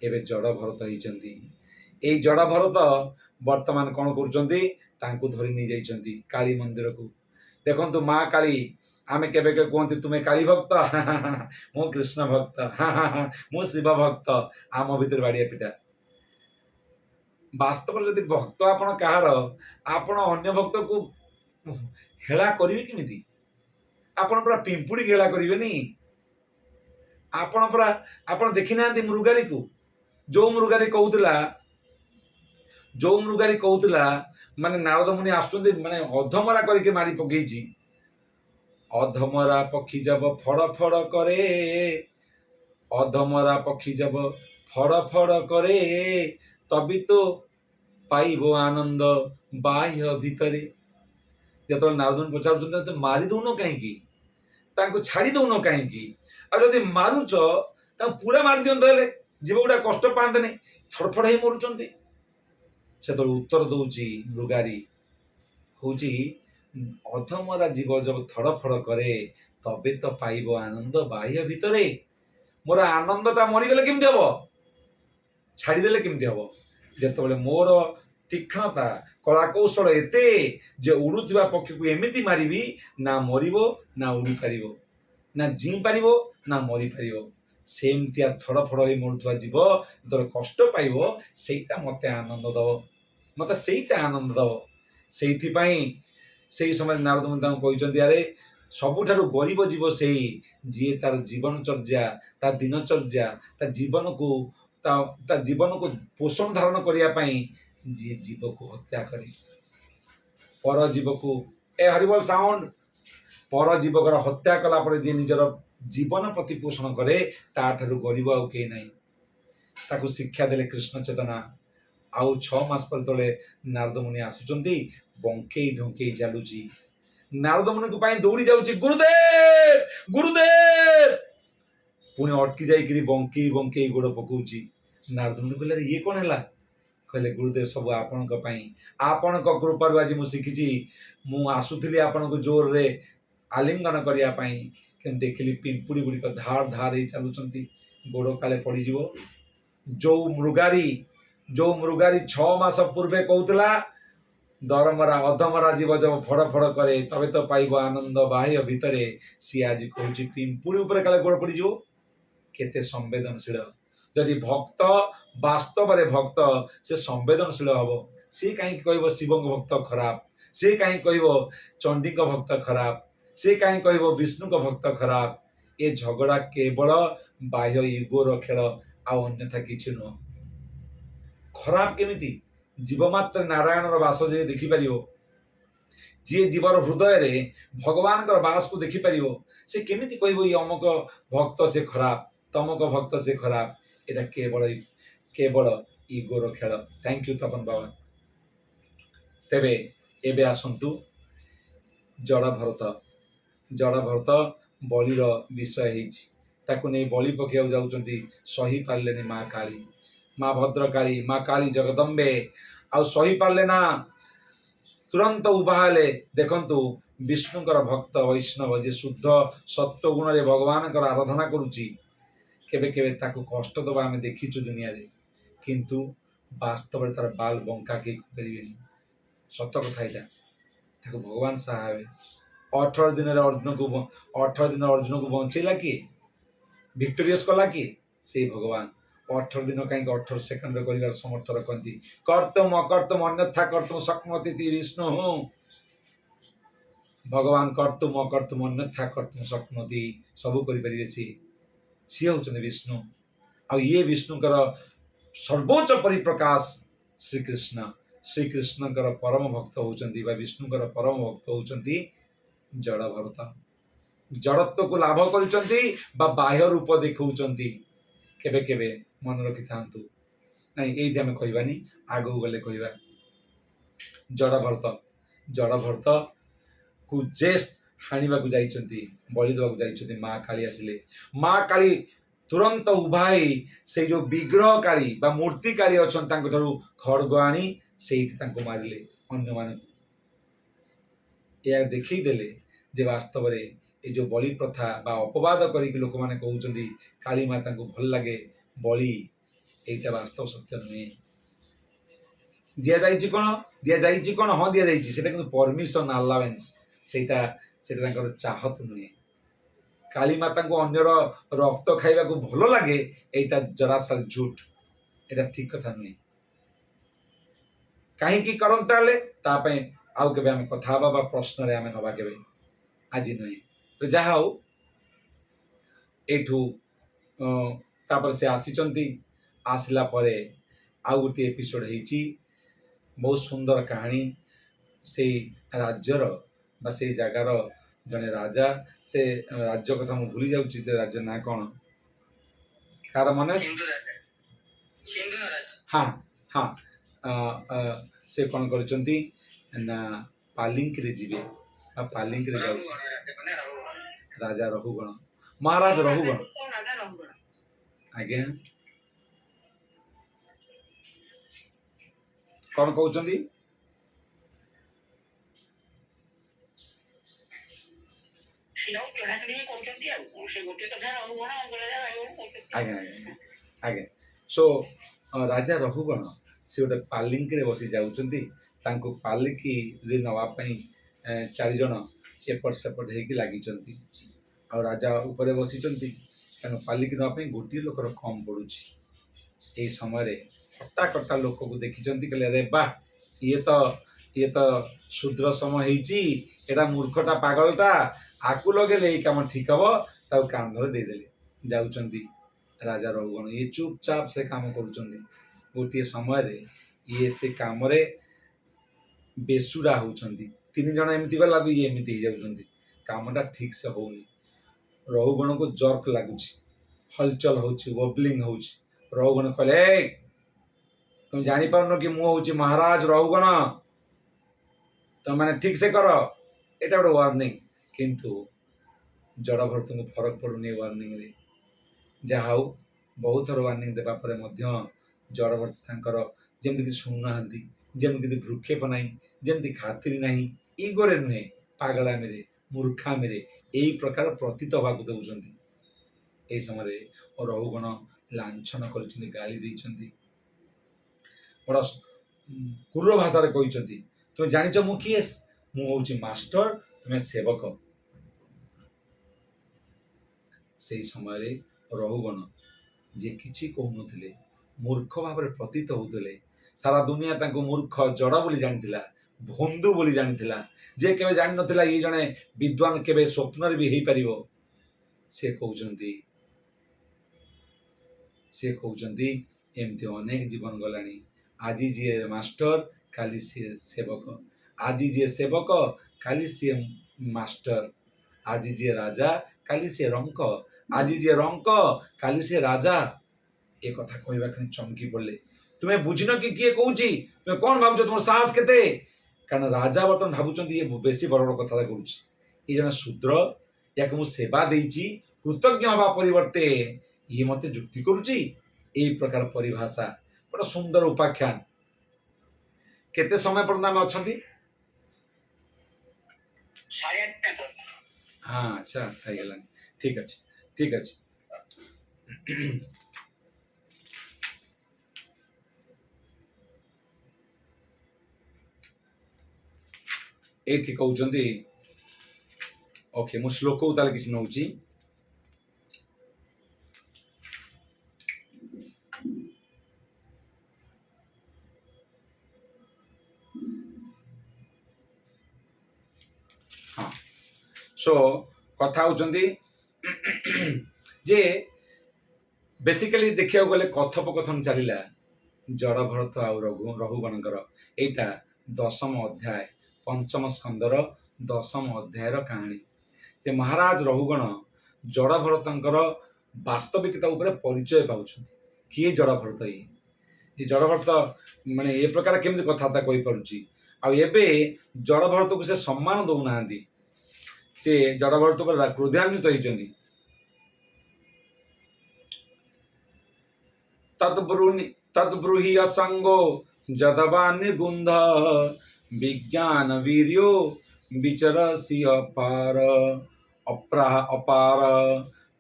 ଏବେ ଜଡ଼ ଭରତ ହେଇଛନ୍ତି। ଏଇ ଜଡ଼ ଭରତ ବର୍ତ୍ତମାନ କ'ଣ କରୁଛନ୍ତି? ତାଙ୍କୁ ଧରି ନେଇଯାଇଛନ୍ତି କାଳୀ ମନ୍ଦିରକୁ। ଦେଖନ୍ତୁ ମା କାଳୀ, ଆମେ କେବେ କେବେ କୁହନ୍ତି ତୁମେ କାଳୀ ଭକ୍ତ, ମୁଁ କୃଷ୍ଣ ଭକ୍ତ, ମୁଁ ଶିବ ଭକ୍ତ, ଆମ ଭିତରେ ବାଡ଼ିଆ ପିଟା। ବାସ୍ତବରେ ଯଦି ଭକ୍ତ ଆପଣ କାହାର, ଆପଣ ଅନ୍ୟ ଭକ୍ତକୁ ହେଳା କରିବେ କେମିତି? ଆପଣ ପୁରା ପିମ୍ପୁଡ଼ିକି ହେଳା କରିବେନି। ଆପଣ ଦେଖିନାହାନ୍ତି ମୃଗାରୀକୁ? ଯୋଉ ମୃଗାରୀ କହୁଥିଲା ମାନେ ନାରଦ ମୁନି ଆସୁଛନ୍ତି, ମାନେ ଅଧମରା କରିକି ମାରି ପକେଇଛି। ଅଧମରା ପକ୍ଷୀ ଜବ ଫଡ଼ ଫଡ଼ କରେ, ଅଧମରା ପକ୍ଷୀ ଜବ ଫଡ଼ ଫଡ଼ କରେ, ତବି ତ ପାଇବ ଆନନ୍ଦ ବାହ୍ୟ ଭିତରେ। ଯେତେବେଳେ ନାରଦୁନି ପଚାରୁଛନ୍ତି ମାରି ଦଉନ କାହିଁକି, ତାଙ୍କୁ ଛାଡ଼ି ଦଉନ କାହିଁକି? ଆଉ ଯଦି ମାରୁଛ ତାଙ୍କୁ ପୁରା ମାରି ଦିଅନ୍ତ, ହେଲେ ଜୀବ ଗୁଡ଼ା କଷ୍ଟ ପାଆନ୍ତେନି, ଛଡ଼ଫଡ଼ ହେଇ ମରୁଛନ୍ତି। ସେତେବେଳେ ଉତ୍ତର ଦଉଛି ମୃଗାରୀ, ହଉଛି ଅଧମରା ଜୀବ ଜବ ଥଡ଼ଫଡ଼ କରେ, ତବେ ତ ପାଇବ ଆନନ୍ଦ ବାହ୍ୟ ଭିତରେ। ମୋର ଆନନ୍ଦଟା ମରିଗଲେ କେମିତି ହବ, ଛାଡ଼ିଦେଲେ କେମିତି ହବ? ଯେତେବେଳେ ମୋର ତୀକ୍ଷ୍ଣତା କଳା କୌଶଳ ଏତେ ଯେ ଉଡୁଥିବା ପକ୍ଷୀକୁ ଏମିତି ମାରିବି ନା ମରିବ ନା ଉଡି ପାରିବ, ନା ଜିଇଁ ପାରିବ ନା ମରିପାରିବ। ସେମିତିଆ ଥଡ଼ ଫଡ଼ ହେଇ ମରୁଥିବା ଜୀବ ଯେତେବେଳେ କଷ୍ଟ ପାଇବ ସେଇଟା ମୋତେ ଆନନ୍ଦ ଦବ, ମୋତେ ସେଇଟା ଆନନ୍ଦ ଦବ। ସେଇଥିପାଇଁ ସେଇ ସମୟରେ ନାରଦ ମୁନି ତାଙ୍କୁ କହିଛନ୍ତି, ଆରେ ସବୁଠାରୁ ଗରିବ ଜୀବ ସେଇ ଯିଏ ତାର ଜୀବନଚର୍ଯ୍ୟା, ତା ଦିନଚର୍ଯ୍ୟା, ତା ଜୀବନକୁ ପୋଷଣ ଧାରଣ କରିବା ପାଇଁ ଯିଏ ଜୀବକୁ ହତ୍ୟା କରେ, ପର ଜୀବକୁ ହରିବଲ ସାଉଣ୍ଡ, ପର ଜୀବକର ହତ୍ୟା କଲା ପରେ ଯିଏ ନିଜର ଜୀବନ ପ୍ରତିପୋଷଣ କରେ ତାଠାରୁ ଗରିବ ଆଉ କେହି ନାହିଁ। ତାକୁ ଶିକ୍ଷା ଦେଲେ କୃଷ୍ଣ ଚେତନା। ଆଉ 6 ମାସ ପରେ ତଳେ ନାରଦ ମୁନି ଆସୁଛନ୍ତି, ବଙ୍କେଇ ଢଙ୍କେଇ ଚାଲୁଛି, ନାରଦ ମୁନିଙ୍କ ପାଇଁ ଦୌଡ଼ି ଯାଉଛି, ଗୁରୁଦେବ ଗୁରୁଦେବ, ପୁଣି ଅଟକି ଯାଇକିରି ବଙ୍କେଇ ବଙ୍କେଇ ଗୋଡ଼ ପକଉଛି। ନାରଦ ମୁନି କହିଲେ, ଇଏ କ'ଣ ହେଲା? କହିଲେ, ଗୁରୁଦେବ ସବୁ ଆପଣଙ୍କ ପାଇଁ, ଆପଣଙ୍କ କୃପାରୁ ଆଜି ମୁଁ ଶିଖିଛି। ମୁଁ ଆସୁଥିଲି ଆପଣଙ୍କୁ ଜୋରରେ ଆଲିଙ୍ଗନ କରିବା ପାଇଁ, କିନ୍ତୁ ଦେଖିଲି ପିମ୍ପୁଡ଼ି ଗୁଡ଼ିକ ଧାର ଧାର ହେଇ ଚାଲୁଛନ୍ତି, ଗୋଡ଼ କାଳେ ପଡ଼ିଯିବ। ଯୋଉ ମୃଗାରୀ 6 ମାସ ପୂର୍ବେ କହୁଥିଲା ଦରମରା ଅଧମରା ଜୀବ ଯବ ଫଡ଼ ଫଡ଼ କରେ ତବେ ତ ପାଇବ ଆନନ୍ଦ ବାହ୍ୟ ଭିତରେ, ସିଏ ଆଜି କହୁଛି ପିମ୍ପୁଡ଼ି ଉପରେ କାଳେ ଗୋଡ଼ ପଡ଼ିଯିବ। କେତେ ସମ୍ବେଦନଶୀଳ! ଯଦି ଭକ୍ତ ବାସ୍ତବରେ ଭକ୍ତ, ସେ ସମ୍ବେଦନଶୀଳ ହବ। ସିଏ କାହିଁକି କହିବ ଶିବଙ୍କ ଭକ୍ତ ଖରାପ? ସିଏ କାହିଁକି କହିବ ଚଣ୍ଡୀଙ୍କ ଭକ୍ତ ଖରାପ? ସିଏ କାହିଁକି କହିବ ବିଷ୍ଣୁଙ୍କ ଭକ୍ତ ଖରାପ? ଏ ଝଗଡ଼ା କେବଳ ବାହ୍ୟ ଇଗୋର ଖେଳ, ଆଉ ଅନ୍ୟଥା କିଛି ନୁହଁ। ଖରାପ କେମିତି? ଜୀବ ମାତ୍ର ନାରାୟଣର ବାସ ଯିଏ ଦେଖିପାରିବ, ଯିଏ ଜୀବର ହୃଦୟରେ ଭଗବାନଙ୍କର ବାସକୁ ଦେଖିପାରିବ, ସେ କେମିତି କହିବ ଇଏ ଅମକ ଭକ୍ତ ସେ ଖରାପ, ତମକ ଭକ୍ତ ସେ ଖରାପ? এটা କେବଳ ଇଗୋର ଖେଳ। ଥ୍ୟାଙ୍କ ୟୁ ତପନ ବାବା। ତେବେ ଏବେ ଆସନ୍ତୁ ଜଡ଼ ଭରତ ବଳିର ବିଷୟ ହେଇଛି, ତାକୁ ନେଇ ବଳି ପକାଇବାକୁ ଯାଉଛନ୍ତି, ସହି ପାରିଲେନି ମା କାଳୀ, ମା ଭଦ୍ରକାଳୀ, ମା କାଳୀ ଜଗଦମ୍ବେ, ଆଉ ସହି ପାରିଲେ ନା, ତୁରନ୍ତ ଉଭା ହେଲେ। ଦେଖନ୍ତୁ ବିଷ୍ଣୁଙ୍କର ଭକ୍ତ ବୈଷ୍ଣବ ଯିଏ ଶୁଦ୍ଧ ସତ୍ୱ ଗୁଣରେ ଭଗବାନଙ୍କର ଆରାଧନା କରୁଛି, କେବେ କେବେ ତାକୁ କଷ୍ଟ ଦେବା ଆମେ ଦେଖିଛୁ ଦୁନିଆରେ, କିନ୍ତୁ ବାସ୍ତବରେ ତାର ବାଲ ବଙ୍କା କେହି କରିବେନି। ସତ କଥା ଏଇଟା, ତାକୁ ଭଗବାନ ସାହା ହେବେ। 18 ଦିନରେ ଅର୍ଜୁନକୁ ବଞ୍ଚେଇଲା କିଏ? ଭିକ୍ଟୋରିୟସ୍ କଲା କିଏ? ସେଇ ଭଗବାନ। 18 ଦିନ କାହିଁକି 18 ସେକେଣ୍ଡରେ କରିବାର ସମର୍ଥ ରଖନ୍ତି। କର୍ତ୍ତୁମ ଅକର୍ତ୍ତୁମ ଅନ୍ୟଥା କର୍ତ୍ତୁମ ଶକ୍ନୋତି ବିଷ୍ଣୁ। ଭଗବାନ କର୍ତ୍ତୁମ ଅକର୍ତ୍ତୁମ ଅନ୍ୟଥା କର୍ତ୍ତୁମ ଶକ୍ନୋତି, ସବୁ କରିପାରିବେ ସିଏ ହଉଛନ୍ତି ବିଷ୍ଣୁ। ଆଉ ଇଏ ବିଷ୍ଣୁଙ୍କର ସର୍ବୋଚ୍ଚ ପରିପ୍ରକାଶ ଶ୍ରୀକୃଷ୍ଣ। ଶ୍ରୀକୃଷ୍ଣଙ୍କର ପରମ ଭକ୍ତ ହଉଛନ୍ତି ବା ବିଷ୍ଣୁଙ୍କର ପରମ ଭକ୍ତ ହଉଛନ୍ତି ଜଡ଼ ଭରତ। ଜଡ଼ତ୍ୱକୁ ଲାଭ କରିଛନ୍ତି ବା ବାହ୍ୟ ରୂପ ଦେଖାଉଛନ୍ତି। କେବେ କେବେ ମନେ ରଖିଥାନ୍ତୁ, ନାଇଁ ଏଇଠି ଆମେ କହିବାନି, ଆଗକୁ ଗଲେ କହିବା। ଜଡ଼ ଭରତକୁ ଜେଷ୍ଟ ହାଣିବାକୁ ଯାଇଛନ୍ତି, ବଳି ଦେବାକୁ ଯାଇଛନ୍ତି। ମା କାଳୀ ଆସିଲେ, ମା କାଳୀ ତୁରନ୍ତ ଉଭା ହେଇ ସେଇ ଯୋଉ ବିଗ୍ରହ କାଳୀ ବା ମୂର୍ତ୍ତି କାଳୀ ଅଛନ୍ତି ତାଙ୍କ ଠାରୁ ଖଡ୍ଗ ଆଣି ସେଇଠି ତାଙ୍କୁ ମାରିଲେ। ଅନ୍ୟମାନଙ୍କୁ ଏହା ଦେଖେଇ ଦେଲେ ଯେ ବାସ୍ତବରେ ଏ ଯୋଉ ବଳି ପ୍ରଥା ବା ଅପବାଦ କରିକି ଲୋକମାନେ କହୁଛନ୍ତି କାଳୀ ମାତାଙ୍କୁ ଭଲ ଲାଗେ ବଳି, এইটা ବାସ୍ତବ ସତ୍ୟ ନୁହେଁ। ଦିଆଯାଇଛି କ'ଣ? ହଁ ଦିଆଯାଇଛି, ସେଟା କିନ୍ତୁ ପରମିଶନ ଆଲାୱେନ୍ସ, ସେଇଟା ତାଙ୍କର ଚାହତ ନୁହେଁ। କାଳୀ ମାତାଙ୍କୁ ଅନ୍ୟର ରକ୍ତ ଖାଇବାକୁ ଭଲ ଲାଗେ, এইটা ଜରାସଲ ଝୁଟ, এটা ଠିକ କଥା ନୁହେଁ। କାହିଁକି କରନ୍ତି ତାହେଲେ? ତା ପାଇଁ ଆଉ କେବେ ଆମେ କଥା ହେବା ବା ପ୍ରଶ୍ନରେ ଆମେ ନବା, କେବେ, ଆଜି ନୁହେଁ। ତ ଯାହା ହଉ, ଏଇଠୁ ତାପରେ ସେ ଆସିଛନ୍ତି। ଆସିଲା ପରେ ଆଉ ଗୋଟିଏ ଏପିସୋଡ ହେଇଛି, ବହୁତ ସୁନ୍ଦର କାହାଣୀ। ସେଇ ରାଜ୍ୟର ବା ସେଇ ଜାଗାର ଜଣେ ରାଜା, ସେ ରାଜ୍ୟ କଥା ମୁଁ ଭୁଲି ଯାଉଛି, ସେ ରାଜ୍ୟ ନାଁ କ'ଣ, କାହାର ମନେ ଅଛି? ହଁ, ସେ କ'ଣ କରିଛନ୍ତି ନା ପାଲିଙ୍କିରେ ଯିବେ ବା ପାଲିଙ୍କିରେ ଯାଉ ରାଜା ରହୁଗଣ, ମହାରାଜ ରହୁଗଣ। ଆଜ୍ଞା, କ'ଣ କହୁଛନ୍ତି? ଆଜ୍ଞା। ସୋ ରାଜା ରହୁଗଣ ସେ ଗୋଟେ ପାଲିଙ୍କିରେ ବସି ଯାଉଛନ୍ତି। ତାଙ୍କୁ ପାଲିକିରେ ନେବା ପାଇଁ 4 ଜଣ ଏପଟ ସେପଟ ହେଇକି ଲାଗିଛନ୍ତି। ଆଉ ରାଜା ଉପରେ ବସିଛନ୍ତି। ତାଙ୍କ ପାଲିକି ନେବା ପାଇଁ ଗୋଟିଏ ଲୋକର କମ୍ ପଡ଼ୁଛି। ଏହି ସମୟରେ ହଟାକଟା ଲୋକକୁ ଦେଖିଛନ୍ତି, କହିଲେ ଆରେ ବା, ଇଏ ତ ଶୂଦ୍ର ସମ ହେଇଛି, ଏଟା ମୂର୍ଖଟା ପାଗଳଟା, ଆକୁ ଲଗେଇଲେ ଏଇ କାମ ଠିକ ହବ। ତାକୁ କାନ୍ଧରେ ଦେଇଦେଲେ। ଯାଉଛନ୍ତି ରାଜା ରହୁଗଣ, ଇଏ ଚୁପଚାପ ସେ କାମ କରୁଛନ୍ତି। ଗୋଟିଏ ସମୟରେ ଇଏ ସେ କାମରେ ବେସୁରା ହଉଛନ୍ତି। 3 ଜଣ ଏମିତି ଗଲାକୁ ଇଏ ଏମିତି ହେଇଯାଉଛନ୍ତି। କାମଟା ଠିକ ସେ ହଉନି। ରହୁଗଣକୁ ଜର୍କ ଲାଗୁଛି, ହଲଚଲ ହଉଛି, ୱବଲିଂ ହଉଛି। ରହୁଗଣ କହିଲେ, ଏ তুমি ଜାଣିପାରୁନ କି ମୁଁ ହଉଛି ମହାରାଜ ରହୁଗଣ, ତମେ ଠିକ ସେ କର। ଏଇଟା ଗୋଟେ ୱାର୍ଣ୍ଣିଂ। କିନ୍ତୁ ଜଡଭରତଙ୍କୁ ଫରକ ପଡୁନି ୱାର୍ଣ୍ଣିଂରେ। ଯାହା ହଉ, ବହୁତ ଥର ୱାର୍ଣ୍ଣିଂ ଦେବା ପରେ ମଧ୍ୟ ଜଡଭରତ ତାଙ୍କର ଯେମିତି କିଛି ଶୁଣୁନାହାନ୍ତି, ଯେମିତି ଭ୍ରୁକ୍ଷେପ ନାହିଁ, ଯେମିତି ଖାତିରି ନାହିଁ, ଇଗୋରେ ନୁହେଁ, ପାଗଳାମିରେ, ମୂର୍ଖାମିରେ ଏଇ ପ୍ରକାର ପ୍ରତୀତ ହେବାକୁ ଦେଉଛନ୍ତି। ଏହି ସମୟରେ ରହୁଗଣ ଲାଞ୍ଛନ କରିଛନ୍ତି, ଗାଳି ଦେଇଛନ୍ତି, ବଡ଼ କ୍ରୁର ଭାଷାରେ କହିଛନ୍ତି, ତୁମେ ଜାଣିଛ ମୁଁ କିଏ? ମୁଁ ହଉଛି ମାଷ୍ଟର, ତୁମେ ସେବକ। ସେହି ସମୟରେ ରହୁଗଣ ଯିଏ କିଛି କହୁନଥିଲେ, ମୂର୍ଖ ଭାବରେ ପ୍ରତୀତ ହେଉଥିଲେ, ସାରା ଦୁନିଆ ତାଙ୍କୁ ମୂର୍ଖ, ଜଡ଼ ବୋଲି ଜାଣିଥିଲା, ଭନ୍ଦୁ ବୋଲି ଜାଣିଥିଲା, ଯେ କେବେ ଜାଣିନଥିଲା ଇଏ ଜଣେ ବିଦ୍ୱାନ କେବେ ସ୍ୱପ୍ନରେ ବି ହେଇପାରିବ। ସେ କହୁଛନ୍ତି ଏମିତି ଅନେକ ଜୀବନ ଗଲାଣି। ଆଜି ଯିଏ ମାଷ୍ଟର, କାଲି ସିଏ ସେବକ। ଆଜି ଯିଏ ସେବକ, କାଲି ସିଏ ମାଷ୍ଟର। ଆଜି ଯିଏ ରାଜା, କାଲି ସିଏ ରଙ୍କ। ଆଜି ଯିଏ ରଙ୍କ, କାଲି ସିଏ ରାଜା। ଏ କଥା କହିବା ପାଇଁ ଚମକି ପଡିଲେ। ତୁମେ ବୁଝିନ କି କିଏ କହୁଛି? ତୁମେ କଣ ଭାବୁଛ? ତୁମର ସାହସ କେତେ? କାରଣ ରାଜା ବର୍ତ୍ତମାନ ଭାବୁଛନ୍ତି ଇଏ ବେଶୀ ବଡ ବଡ କଥା କହୁଛି। ଇଏ ଜଣେ ଶୂଦ୍ର, ୟାକୁ ମୁଁ ସେବା ଦେଇଛି, କୃତଜ୍ଞ ହେବା ପରିବର୍ତ୍ତେ ଇଏ ମତେ ଯୁକ୍ତି କରୁଛି। ଏଇ ପ୍ରକାର ପରିଭାଷା, ବଡ଼ ସୁନ୍ଦର ଉପାଖ୍ୟାନ। କେତେ ସମୟ ପର୍ଯ୍ୟନ୍ତ ଆମେ ଅଛନ୍ତି? ହଁ, ଆଚ୍ଛା, ହେଇଗଲାଣି। ଠିକ ଅଛି, ଠିକ ଅଛି। ଏଇଠି କହୁଛନ୍ତି, ଓକେ, ମୁଁ ଶ୍ଲୋକକୁ ତାହେଲେ କିଛି ନଉଛି। ହଁ, ସୋ କଥା ହଉଛନ୍ତି ଯେ ବେସିକାଲି ଦେଖିବାକୁ ଗଲେ କଥୋପକଥନ ଚାଲିଲା ଜଡଭରତ ଆଉ ରହୁଗଣଙ୍କର। ଏଇଟା 10ମ ଅଧ୍ୟାୟ, 5ମ ସ୍କନ୍ଧର 10ମ ଅଧ୍ୟାୟର କାହାଣୀ। ଯେ ମହାରାଜ ରହୁଗଣ ଜଡଭରତଙ୍କର ବାସ୍ତବିକତା ଉପରେ ପରିଚୟ ପାଉଛନ୍ତି। କିଏ ଜଡଭରତ? ଏ ଜଡଭରତ ମାନେ ଏ ପ୍ରକାର କେମିତି କଥାବାର୍ତ୍ତା କହିପାରୁଛି? ଆଉ ଏବେ ଜଡଭରତକୁ ସେ ସମ୍ମାନ ଦଉନାହାନ୍ତି। ସେ ଜଡଭରତ ଉପରେ କ୍ରୋଧାନ୍ୱିତ ହେଇଛନ୍ତି। तद्ब्रूहि असंगो जदवा निर्गुंध विज्ञान वीर्यो विचरसि अपार अपार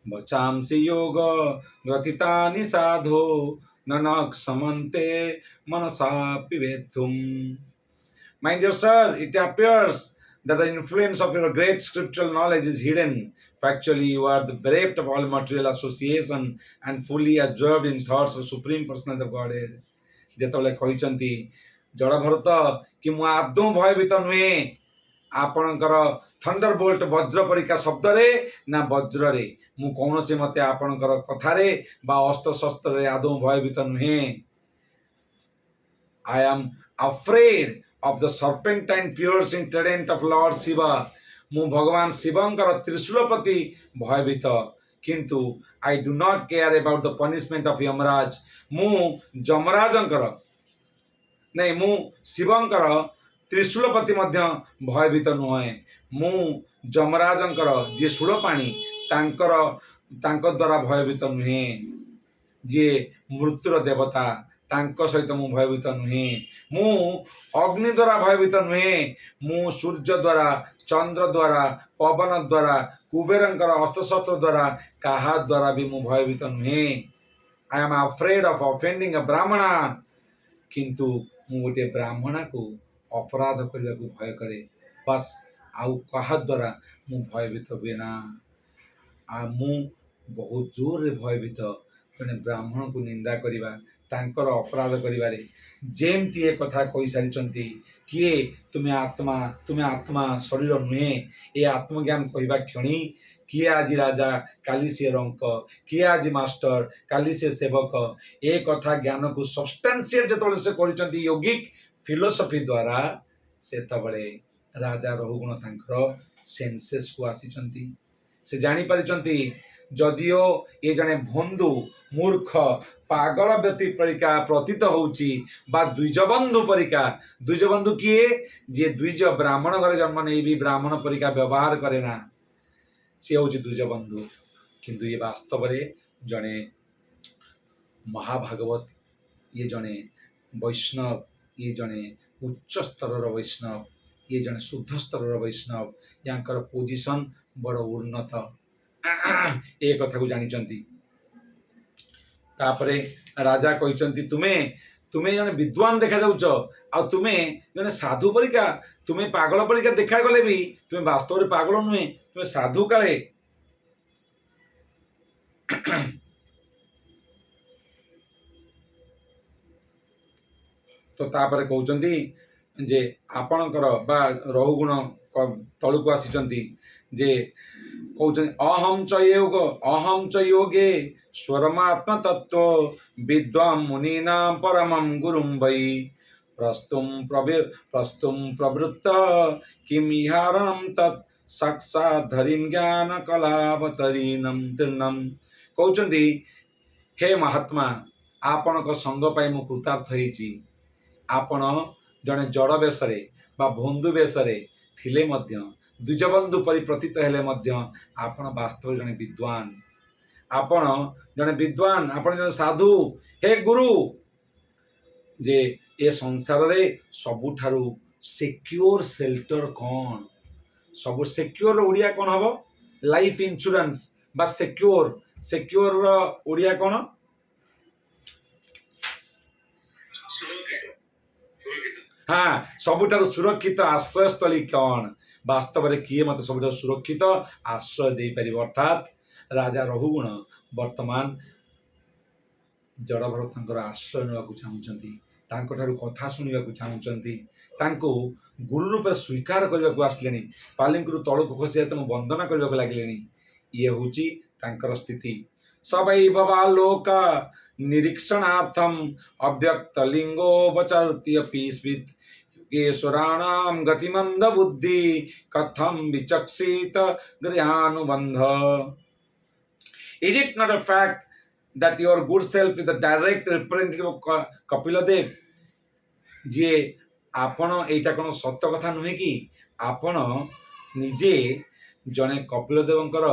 वचांसि योग ग्रथितानि साधो ननक समन्ते मनसा पिबेथुम. My dear sir, it appears that the influence of your great scriptural knowledge is hidden. Factually, you are the bereft of all material association and fully absorbed in thoughts of the Supreme Personality of Godhead. ଯେତେବେଳେ କହିଛନ୍ତି ଜଡଭରତ କି ମୁଁ ଆଦୌ ଭୟଭୀତ ନୁହେଁ ଆପଣଙ୍କର thunder bolt ବଜ୍ର ପରୀକ୍ଷା ଶବ୍ଦରେ ନା ବଜ୍ରରେ, ମୁଁ କୌଣସି ମତେ ଆପଣଙ୍କର କଥାରେ ବା ଅସ୍ତ୍ରଶସ୍ତ୍ରରେ ଆଦୌ ଭୟଭୀତ ନୁହେଁ। I am afraid of the serpentine piercing trident of Lord Shiva. ମୁଁ ଭଗବାନ ଶିବଙ୍କର ତ୍ରିଶୂଳ ପ୍ରତି ଭୟଭୀତ। କିନ୍ତୁ I do not care about the punishment of Yamraj. ମୁଁ ଯମରାଜଙ୍କର ମୁଁ ଶିବଙ୍କର ତ୍ରିଶୂଳ ପ୍ରତି ମଧ୍ୟ ଭୟଭୀତ ନୁହେଁ। ମୁଁ ଯମରାଜଙ୍କର ଯିଏ ଶୂଳପାଣି ତାଙ୍କ ଦ୍ୱାରା ଭୟଭୀତ ନୁହେଁ। ଯିଏ ମୃତ୍ୟୁର ଦେବତା ତାଙ୍କ ସହିତ ମୁଁ ଭୟଭୀତ ନୁହେଁ। ମୁଁ ଅଗ୍ନି ଦ୍ୱାରା ଭୟଭୀତ ନୁହେଁ। ମୁଁ ସୂର୍ଯ୍ୟ ଦ୍ୱାରା, ଚନ୍ଦ୍ର ଦ୍ୱାରା, ପବନ ଦ୍ୱାରା, କୁବେରଙ୍କର ଅସ୍ତ୍ରଶସ୍ତ୍ର ଦ୍ୱାରା କାହା ଦ୍ୱାରା ବି ମୁଁ ଭୟଭୀତ ନୁହେଁ। I am afraid of offending a Brahmana. କିନ୍ତୁ ମୁଁ ଗୋଟିଏ ବ୍ରାହ୍ମଣା को अपराध करने को भय करे बस आउ कहा द्वारा मु भयभीत हुए ना आ मु बहुत जोर रे भयभीत जने ब्राह्मण को निंदा करिबा तांकर अपराध करिबारे जेमती ए कथा कहि सारिचंती किए तुम्हें आत्मा शरीर नुहे ए आत्मज्ञान कहवा क्षणी किए आज राजा काली से रंक किए आज मास्टर काली से सेवक ए कथा ज्ञान को सब्सटेंशिएट जतबे से करिचंती योगिक फिलोसफी द्वारा से तबले राजा रहुगुण तांकर सेंसेस को आसीचंती से जानी पारिचंती जदिओ ये जने बंधु मूर्ख पागल व्यक्ति परिका प्रतीत होउची बा द्विजबंधु परिका द्विजबंधु किए जे द्विज ब्राह्मण घरे जन्म नहीं भी ब्राह्मण परिका व्यवहार करे ना सी हूँ द्विजबंधु किंतु ये वास्तव रे जने महाभागवत ये जने वैष्णव ये जने उच्च स्तर वैष्णव ये जने शुद्ध स्तर वैष्णव यांकर पोजिशन बड़ उन्नत ए कथा को जानिचंती तापरे राजा कहिचंती तुम्हें जने विद्वान देखा जाउच आ तुम्हें जने साधु परिका तुम्हें पागल परिका देखा गले भी तुम्हें वास्तव रे पागल नुहे तुम्हें साधु काले तो तापरे कहउचंती जे आपणकर बा रहुगुण तळुको आसीचंती जे कहउचंती अहम च योगे स्वरमात्म तत्व विद्वाम मुनीना परमं गुरुं वै प्रस्तुम प्रवृत्त किम इहारणं तत् साक्षात् धरिं ज्ञान कलावतरीनं तीर्णम कहउचंती हे महात्मा आपणक संग पाई मु कृतार्थ हेची आपण जड़े जड़ बेशरे बा बंधु बेशरे थिले मध्य द्विजबंधु परि प्रतीत हेले मध्य आपण वास्तव जड़े विद्वान आपण जड़े विद्वान आपण जड़े साधु हे गुरु जे ए संसार रे सबुठारु सिक्योर शेल्टर कौन सब सिक्योर ओडिया कौन हबो लाइफ इंश्योरेंस बा सिक्योर रो ओडिया कौन हाँ सबुठार सुरक्षित आश्रयस्थली कौन वास्तव में किए मत सब सुरक्षित आश्रय दे पार अर्थात राजा रहुगुण वर्तमान जड़भरत आश्रय नाक चाहूँगी कथा शुणा चाहूँगी गुरु रूप स्वीकार करने को आसिले पालिंकु तलक खसी वंदना करने को लगे ये हूँ स्थिति सबै लोक निरीक्षणार्थम अव्यक्त लिंगोपचर्त्यपि स्मित योगेश्वराणाम गतिमंद बुद्धि कथम विचक्षित गृहानुबंध Is it not a fact that your good self is the direct representative of Kapila जे आपण एटा कोन सत्य कथा नुहे कि आपण निजे जने कपिल देवंकर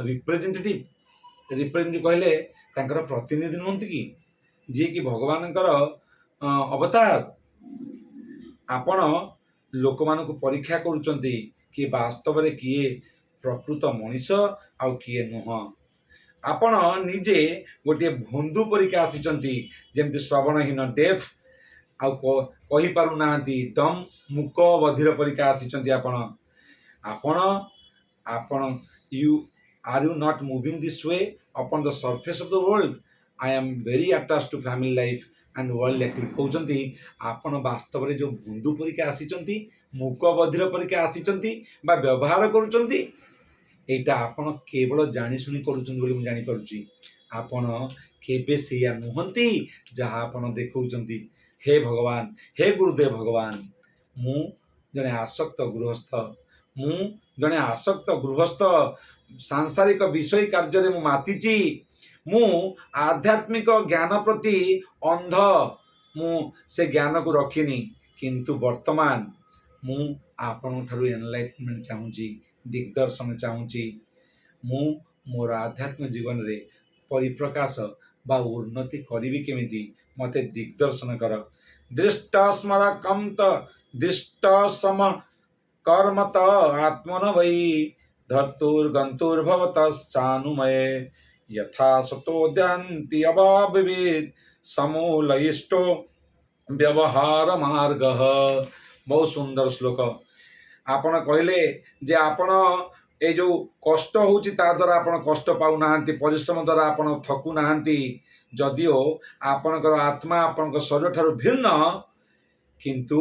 रिप्रेजेंटेटिव कहले तांकर प्रतिनिधि नुहंती कि जे कि भगवानकर अवतार आपण लोक मान को परीक्षा करूचंती कि वास्तव रे किए प्रकृत मनीष आ किए नुह आपण निजे गोटे बंधु परीक्षा आसीचंती जेमति श्रवणहीन डेफ आ कहि पारु नांती डम मुक बधिर परीक्षा आसीचंती आपण you Are you not moving this way upon the surface of the world? I am very attached to family life and world activity. कहउचंती आपण वास्तव रे जो बंधु परीक्षा आसीचंती मुक बधिर परीक्षा आसीचंती बा व्यवहार करूचंती एटा आपण केवल जानि सुनि करूचंती बोली मु जानि पारुची आपण केबे सेया नुहंती जहा आपण देखौचंती हे भगवान हे गुरुदेव भगवान मु जने आसक्त गृहस्थ सांसारिक विषय कार्य रे मु मातिची मु आध्यात्मिक ज्ञान प्रति अंध मु से ज्ञान को रखिनी किंतु वर्तमान मु आपण थारु एनलाइटमेंट चाहूँगी दिग्दर्शन चाहूँगी मु मोर आध्यात्मिक जीवन रे परिप्रकाश बा उन्नति करिवि केमिति मते दिग्दर्शन कर दृष्ट स्मरकंत दृष्ट सम कर्मत आत्मन वै धर्तुर्गंतुर्भवतश्चानुमये यथा सतोद्यान्ति अभाविवेद समूलयिष्टो व्यवहार मार्ग। बहुत सुंदर श्लोक। आपण कहले जे आपण ए जो कष्ट होची ता द्वारा आपण कष्ट पाउ नाहंती, परिश्रम द्वारा आपण थकु नाहंती, जदिओ आपणकर आत्मा आपणकर शरीर ठाରୁ भिन्न, किंतु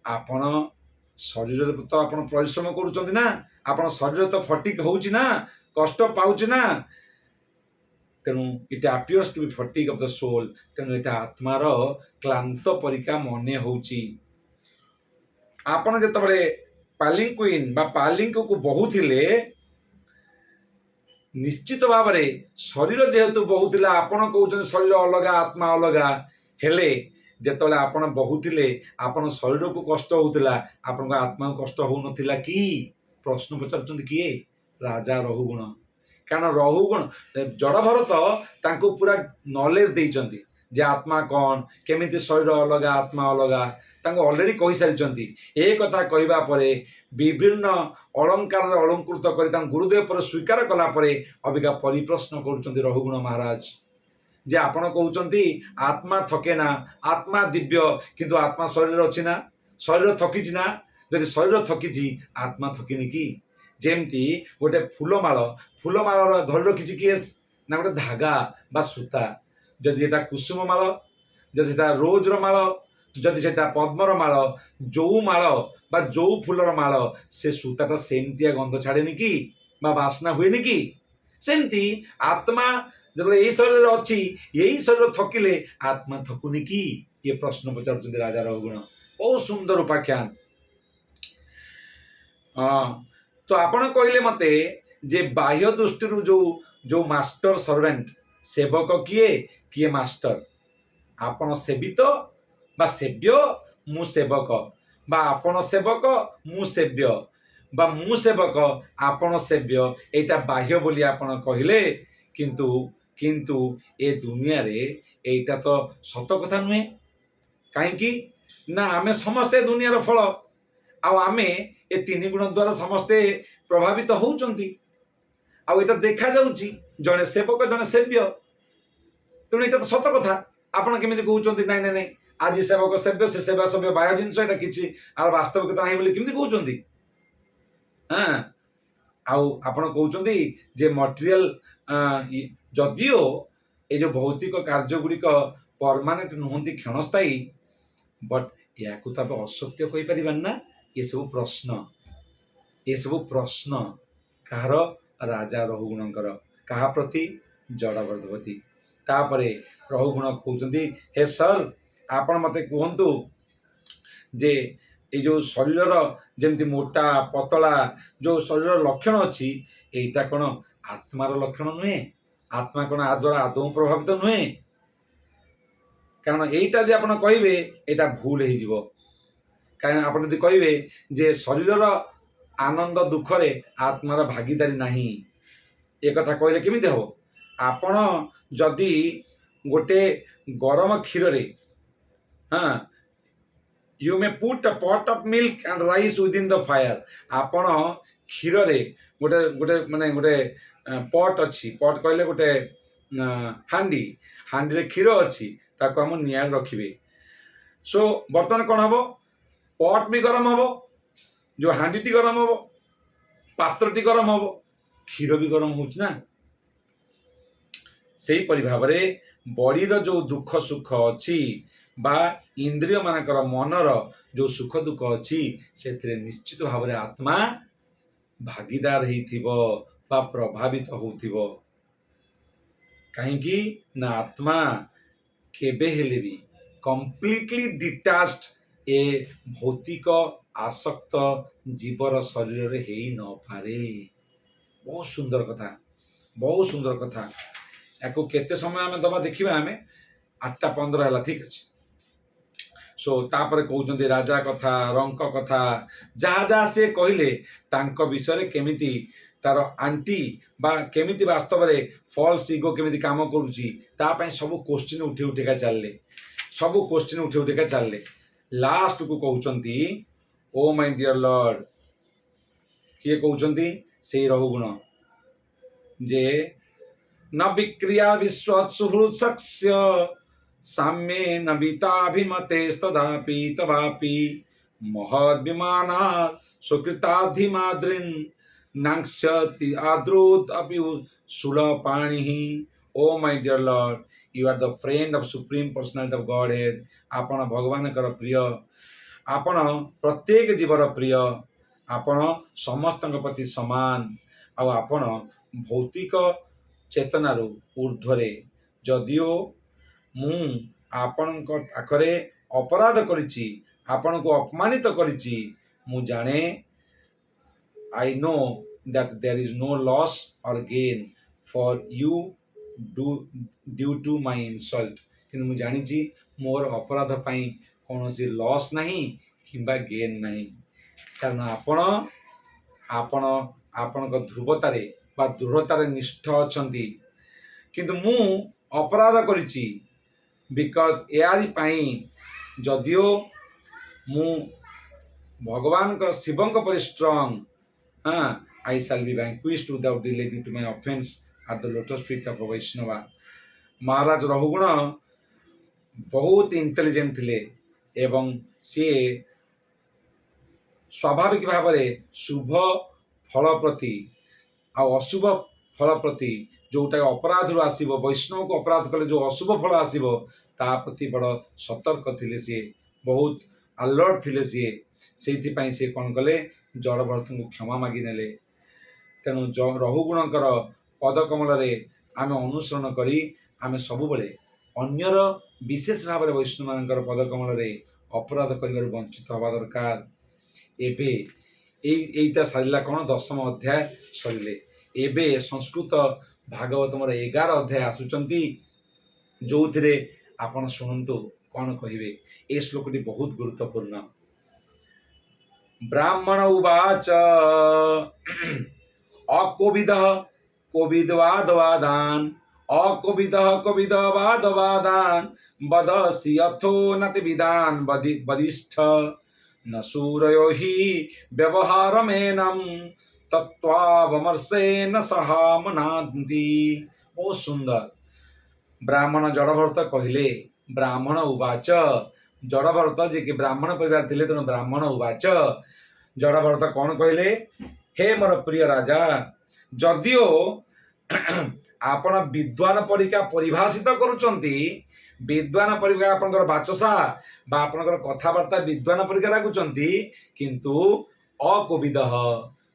आपण शरीर तो आपण परिश्रम करूचंती ना, आपण शरीर तो फटिक होची ना, कष्ट पाउची ना, तेणु इट अपियर्स टू बी फटिक ऑफ द सोल। तेणु एटा आत्मार क्लांत परिका मने होची। आपण जेतबळे पालिंक्विन बा पालिंक को बहुथिले, निश्चित भाव में शरीर जेहेतु बहुथिला, आपण कहउछन शरीर अलगा आत्मा अलगा, हेले जेतबळे आपण बहुथिले आपण शरीर को कष्ट होउथिला, आपण आत्मा को कष्ट हो नथिला कि? प्रश्न पचारुचंती किए? राजा रहुगुण। कारण रहुगुण जड़ भरत तांको पूरा नॉलेज देइचंती जे आत्मा कौन, केमिति शरीर अलगा आत्मा अलगा, तांको ऑलरेडी कहि सारिचंती। ए कथा कहिबा परे विभिन्न अलंकार अलंकृत करी तांको गुरुदेव पर स्वीकार कला परे अबिका परिप्रश्न करूचंती रहुगुण महाराज जे आपण कहउचंती आत्मा थके ना, आत्मा दिव्य, किंतु आत्मा शरीर अछि ना, शरीर थकिछि ना, जदि शरीर थकिछि आत्मा थकिनि कि? जेमती गोटे फूलमाल धरि रखिछि किए ना, गोटे धागा बा सूता। जदि एटा कुसुम माल, जदि एटा रोजर माल, जदि सेटा पद्मर माल, जो माल बा जो फूलर माल, से सूताटा सेमतिया गंध छाड़ेनि कि बा बास्ना हुएनि कि? सेमती आत्मा जब यही शरीर अच्छी, यही शरीर थकिले आत्मा थकुनि कि? ये प्रश्न पचारुचंती राजा रहुगुण। बहुत सुंदर उपाख्यान। तो आपण कहले मते जे बाह्य दृष्टि जो जो मास्टर सर्वेंट, सेवक किए किए मास्टर, आपण सेवित बा सेव्य, मु सेवक, बा आपण सेवक मु सेव्य, बा मु सेवक आपण सेव्य, एटा बाह्य बोली आपण कहले, किंतु किंतु ए दुनिया रे एटा तो सत कथा नुहे। कहीं ना आमे समस्ते दुनियार फल, आमे ए तीन गुण द्वारा समस्ते प्रभावित होउचंती। आउ एटा देखा जाउची जने सेवक जने सेव्य, तेणु एटा तो सत कथा। आपण केमिति कहउचंती नाइ नाइ नाइ आज सेवक सेव्य, से सेवा सेव्य बाह्य जिनस, एटा किछि आर वास्तविकता नाही बोली केमिति कहउचंती? हाँ, आउ आपण कहउचंती जे मटेरियल जदिओ ए जो भौतिक कार्य गुड़िक परमानेंट नुहंती, क्षणस्थायी, बट या तो आप असत्य कहि परिबान ना। ये सब प्रश्न, ये सब प्रश्न कहार? राजा रहुगुणकर। कहा प्रति? जड़वर्धवती। तापरे रहुगुण कहउचंती, हे सर आपण मते कहंतु जे ये जो शरीर जेमती मोटा पतला जो शरीर लक्षण अच्छी, एटा कौन आत्मार लक्षण नुहे? आत्मा कौन आ द्वारा आदौ प्रभावित नुहे? कारण एटा जे आपण कहिबे एटा भूल हो जिवो। कारण आपण यदि कहिबे जे शरीर आनंद दुखरे आत्मार भागीदारी नाही, ए कथा कहले केमिति हो? आपण जदि गोटे गरम क्षीर रे, हाँ, you may put a pot of milk and rice with in the fire. आपण क्षीर रे गोटे गोटे माने गोटे पॉट अच्छी, पॉट कहले गोटे हांडी, हांडी रे क्षीर अच्छी, ताको हम निया रखिबे। सो बर्तमान कौन हम? पॉट भी गरम हम, जो हांडी टी गरम हम, पात्र टी गरम हम, क्षीर भी गरम होची ना। सेही परि भाबरे बॉडीर जो दुख सुख अच्छी बा इंद्रिय मानकर मनर जो सुख दुख अच्छी, से निश्चित भाव में आत्मा भागीदार होइथिबो बा प्रभावित होउथिबो। कहीं ना आत्मा केबे हेले भी कंप्लीटली डिटाच्ड ए भौतिक आसक्त जीवर शरीर रे हेई न पारे। बहुत सुंदर कथा, बहुत सुंदर कथा। याको केते समय आमे दबा देखिबा, आमे 8:15 हला, ठीक अछि। सो तापर कहउचंती राजा कथा, रंक कथा, जहा जहा से कहले तांको विषय केमिति तार आंटी बा केमिति वास्तव रे फॉल्स ईगो केमिति काम करूची, ता पय सब क्वेश्चन उठी उठिका चलले, सब क्वेश्चन उठी उठिका चलले। लास्ट को कहउचंती, ओ माय डियर लॉर्ड, किए कहउचंती? से रहुगुण जे न विक्रिया विश्वत् सुहृत्सस्य साम्ये न विताभिमतेस्तदापि तवापि महद्विमानात् सुकृताधिमाद्रिन् नांक्ष्यति आद्रुत अपि सुलपाणिः। O my dear lord, you are the friend of supreme personality of godhead. आपण भगवान कर प्रिय, आपण प्रत्येक जीवर प्रिय, आपण समस्त प्रति समान, आपण भौतिक चेतनार ऊर्ध्वरे। जदिओ मु आपण पाखरे अपराध करिछि, आपण को अपमानित करिछि, मु जाने, I know that there is no loss or gain for you due to my insult। किंतु मु जानिछि मोर अपराध पाई कौनसी लॉस नहीं किंबा गेन नहीं, कारण आपण आपण ध्रुवतारे बा दृढ़तारे निष्ठ अछंती, किंतु मु अपराध करिछि बिकज यारी पाई जदिओ मु भगवान का शिवं का परि strong, I shall be vanquished without delay due to my offense at the lotus feet of Vaishnava। महाराज रहुगुण बहुत इंटेलिजेंट थिले एवं सी स्वाभाविक भाव में शुभ फल प्रति आ अशुभ फल प्रति जोटा अपराध आसव, वैष्णव को अपराध कले जो अशुभ फल आसव ता प्रति बड़ सतर्क थिले, सी बहुत अलर्ट थिले। से सी कौन कले जड़भरत को क्षमा मागी नेले। तेणु रहुगुणकर पदकमल आम अनुसरण करी आमे सबुबले अन्यर विशेष भाव में वैष्णव मानकर पदकमल अपराध कर वंचित हवा दरकार। एबे एटा सारा कौन 10म अध्याय सरिले, एबे संस्कृत भागवतम 11 अध्याय आसुचंती, जो थे आपण शुणु कौन कहे। ए श्लोकटी बहुत गुरुत्वपूर्ण। ब्राह्मण उवाच अकोविदः कोविदवादवादान् अकोविदः कोविदवादवादान् वदसि अथो नतिविदान् वदिष्ठ न सूरयो हि व्यवहारमेनं तत्त्वावमर्शेन सहामनान्ति। ओ सुंदर। ब्राह्मण जड़भरत कहले, ब्राह्मण उवाच, जड़भरत जे कि ब्राह्मण परिवार थिले, तेणु ब्राह्मण उवाच, जड़भरत कौन कहले, हे मोर प्रिय राजा, जदिओ आपण विद्वान परीक्षा परिभाषित करुचंती, विद्वान परीक्षा आपनकर बाचसा बा आपनकर कथाबार्ता विद्वान परीक्षा लागुचंती, किंतु अकोविदः,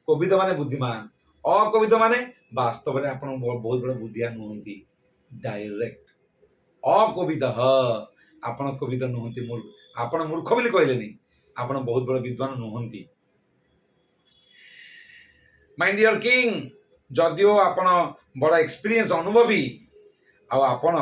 कोविद माने बुद्धिमान, अकोविद माने वास्तव में आपण बहुत बड़ बुद्धिमान नुहंती, डायरेक्ट। अकोविदः आपण कोविद नुहंती, आपण मूर्ख बोली कहलेनी, आपण बहुत बड़ विद्वान नुहंती। माय डियर किंग, जदिओ आपण बड़ा एक्सपीरियंस अनुभवी आपण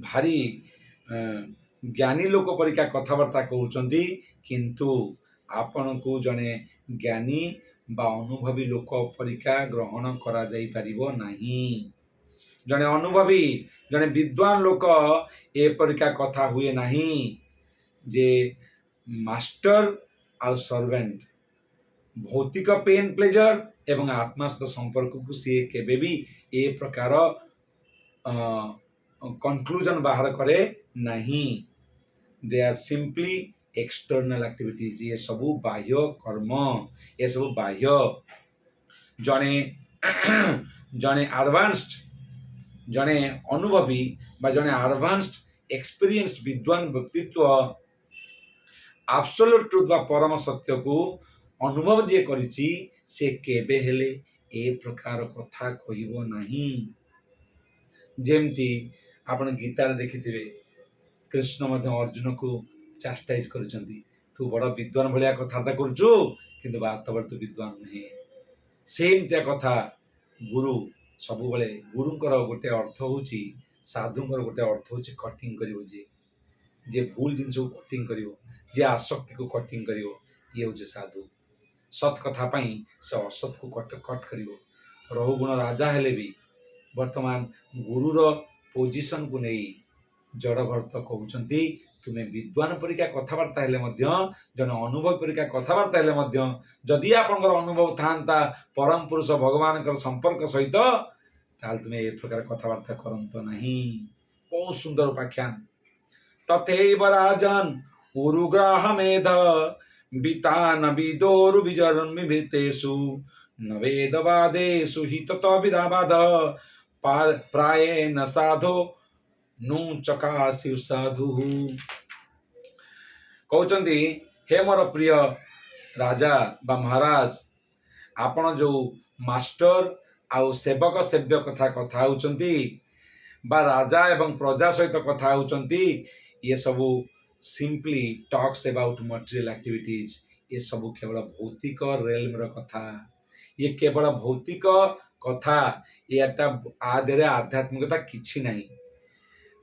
भारी ज्ञानी लोक परिका कथबार्ता कहउचंती, किंतु आपण को जने ज्ञानी बा अनुभवी लोक परिका ग्रहण करा जाई परिबो नाही। जने अनुभवी जने विद्वान लोक ए परिका कथा हुए नाही, जे मास्टर आ सर्वेंट भौतिक पेन प्लेजर एवं आत्मा सहित संपर्क को सी केबे भी ए प्रकार कंक्लूजन बाहर करे नहीं। They are simply external activities, ये सबू बाह्य कर्म, ये सबू बाह्य। जने जने एडवांस्ड, जने अनुभवी बा जने एडवांस्ड एक्सपीरियंस्ड विद्वान व्यक्तित्व एब्सोल्यूट ट्रुथ बा परम सत्य को अनुभव जे करिछि, से केबे हेले ए प्रकार कथा कहिबो नाही। जेमती आपण गीता देखिथिबे, कृष्ण मध्य अर्जुन को चास्टाइज करुचंती, तू बड़ विद्वान भलिया कथार्ता करुचु, किंतु वास्तव तू विद्वान नहीं। सेम त्या कथा गुरु सबु बेले, गुरुंकर गोटे अर्थ होची, साधुंकर गोटे अर्थ होची कटिंग करिवो, जे भूल जिनस को कटिंग करिवो, जे आसक्ति को कटिंग करिवो, ये होची साधु। सत कथा पाई से असत को कट करिवो। रहुगुण राजा हेले भी वर्तमान गुरुर पोजिशन को नहीं जड़भरत कहउचंती, तुमे विद्वान परीक्षा कथबार्ता हेले मध्य, जन अनुभव परीक्षा कथबार्ता हेले मध्य, जदि आपनकर अनुभव थांता परम पुरुष भगवान संपर्क सहित, ताल तुम्हें ए प्रकार कथबार्ता करंत नहीं। बहुत सुंदर उपाख्यान। तथैव राजन् उरुग्राह मेध वितान विदोरु विजन्मिभृतेषु न वेदवादेषु हि ततो विदावाद प्रायेण साधो नु चकासि साधु। कहउचंदी हे मोर प्रिय राजा बा महाराज, आपण जो मास्टर आउ सेवक सेव्य कथा कथा होउचंती बा राजा एवं प्रजा सहित कथा होउचंती, ये सबू simply talks about material activities. ये सबू केवल भौतिक रेलम र कथा, ये केवल भौतिक कथा, एटा आधे आध्यात्मिकता किछि नहीं।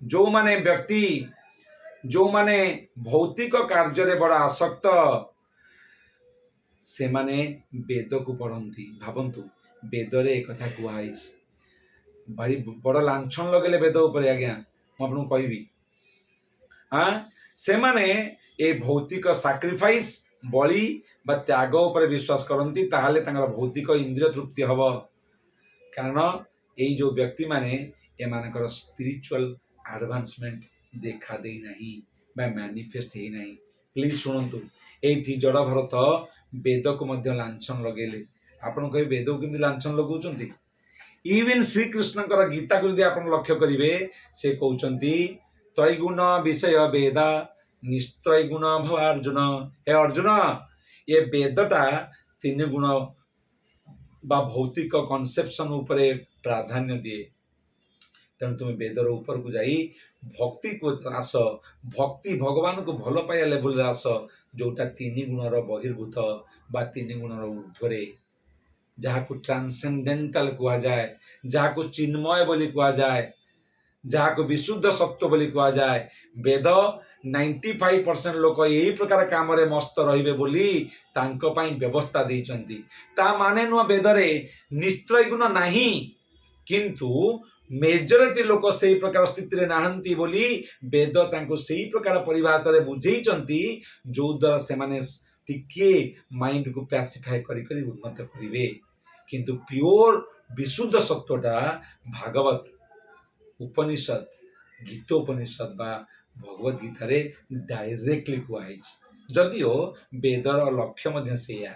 जो माने व्यक्ति जो माने भौतिक कार्य रे बड़ा आसक्त से माने वेद को पढ़ती। भावंतु वेद रे एक कथा कुहाई भारी बड़ लाछन लगेले वेद उपर आज्ञा मु आपन कहबी। हाँ से माने ए भौतिक सैक्रिफाइस बलि बा त्याग उपर विश्वास करती, ताहले तांगर भौतिक इंद्रिय तृप्ति हब। कारण ये जो व्यक्ति माने एमानकर स्पिरिचुअल एडवांसमेंट देखा दे नहीं बा मैनिफेस्ट हे नहीं। प्लीज शुणु, ये जड़ भरत वेद को मध्य लाछन लगेले। आपन कहे वेद को केमती लाछन लगाउछंती। इवन श्री कृष्ण गीता को यदि आप लक्ष्य करेंगे, से कहते त्रैगुण विषय वेदा निस्त्रैगुण भव अर्जुन। हे अर्जुन, ये वेदटा तीन गुण बा भौतिक कनसेप्शन उपरे प्राधान्य दिए। तेणु तुम वेदर ऊपर को जाई भक्ति को आस, भक्ति भगवान को भल पाइया लेवल आस, जोटा तीन गुणर बहिर्भूत बा तीन गुणर ऊर्ध्वरे, जहाँ को ट्रांसेंडेंटल कहा जाए, जहाँ को चिन्मय बोली कहा जाए, जहाँ को विशुद्ध सत्व बोली कहा जाए। वेद 95% लोक यही प्रकार काम रे मस्त रहिबे बोली तांको पाई व्यवस्था देइचंती। ता माने नुआ वेदरे निस्त्रय गुण नाही, किंतु मेजॉरिटी लोक सही प्रकार स्थिति रे नाहंती बोली वेद तांको सही प्रकार परिभाषा रे बुझेइचंती, जो द्वारा से माने टिके माइंड को पैसिफाई करी करी उन्नत करिवे। किंतु प्योर विशुद्ध सत्वटा भागवत उपनिषद गीतोपनिषद बा भगवत गीता रे डायरेक्टली कुआई। जदिओ वेदर लक्ष्य मध्य सेया,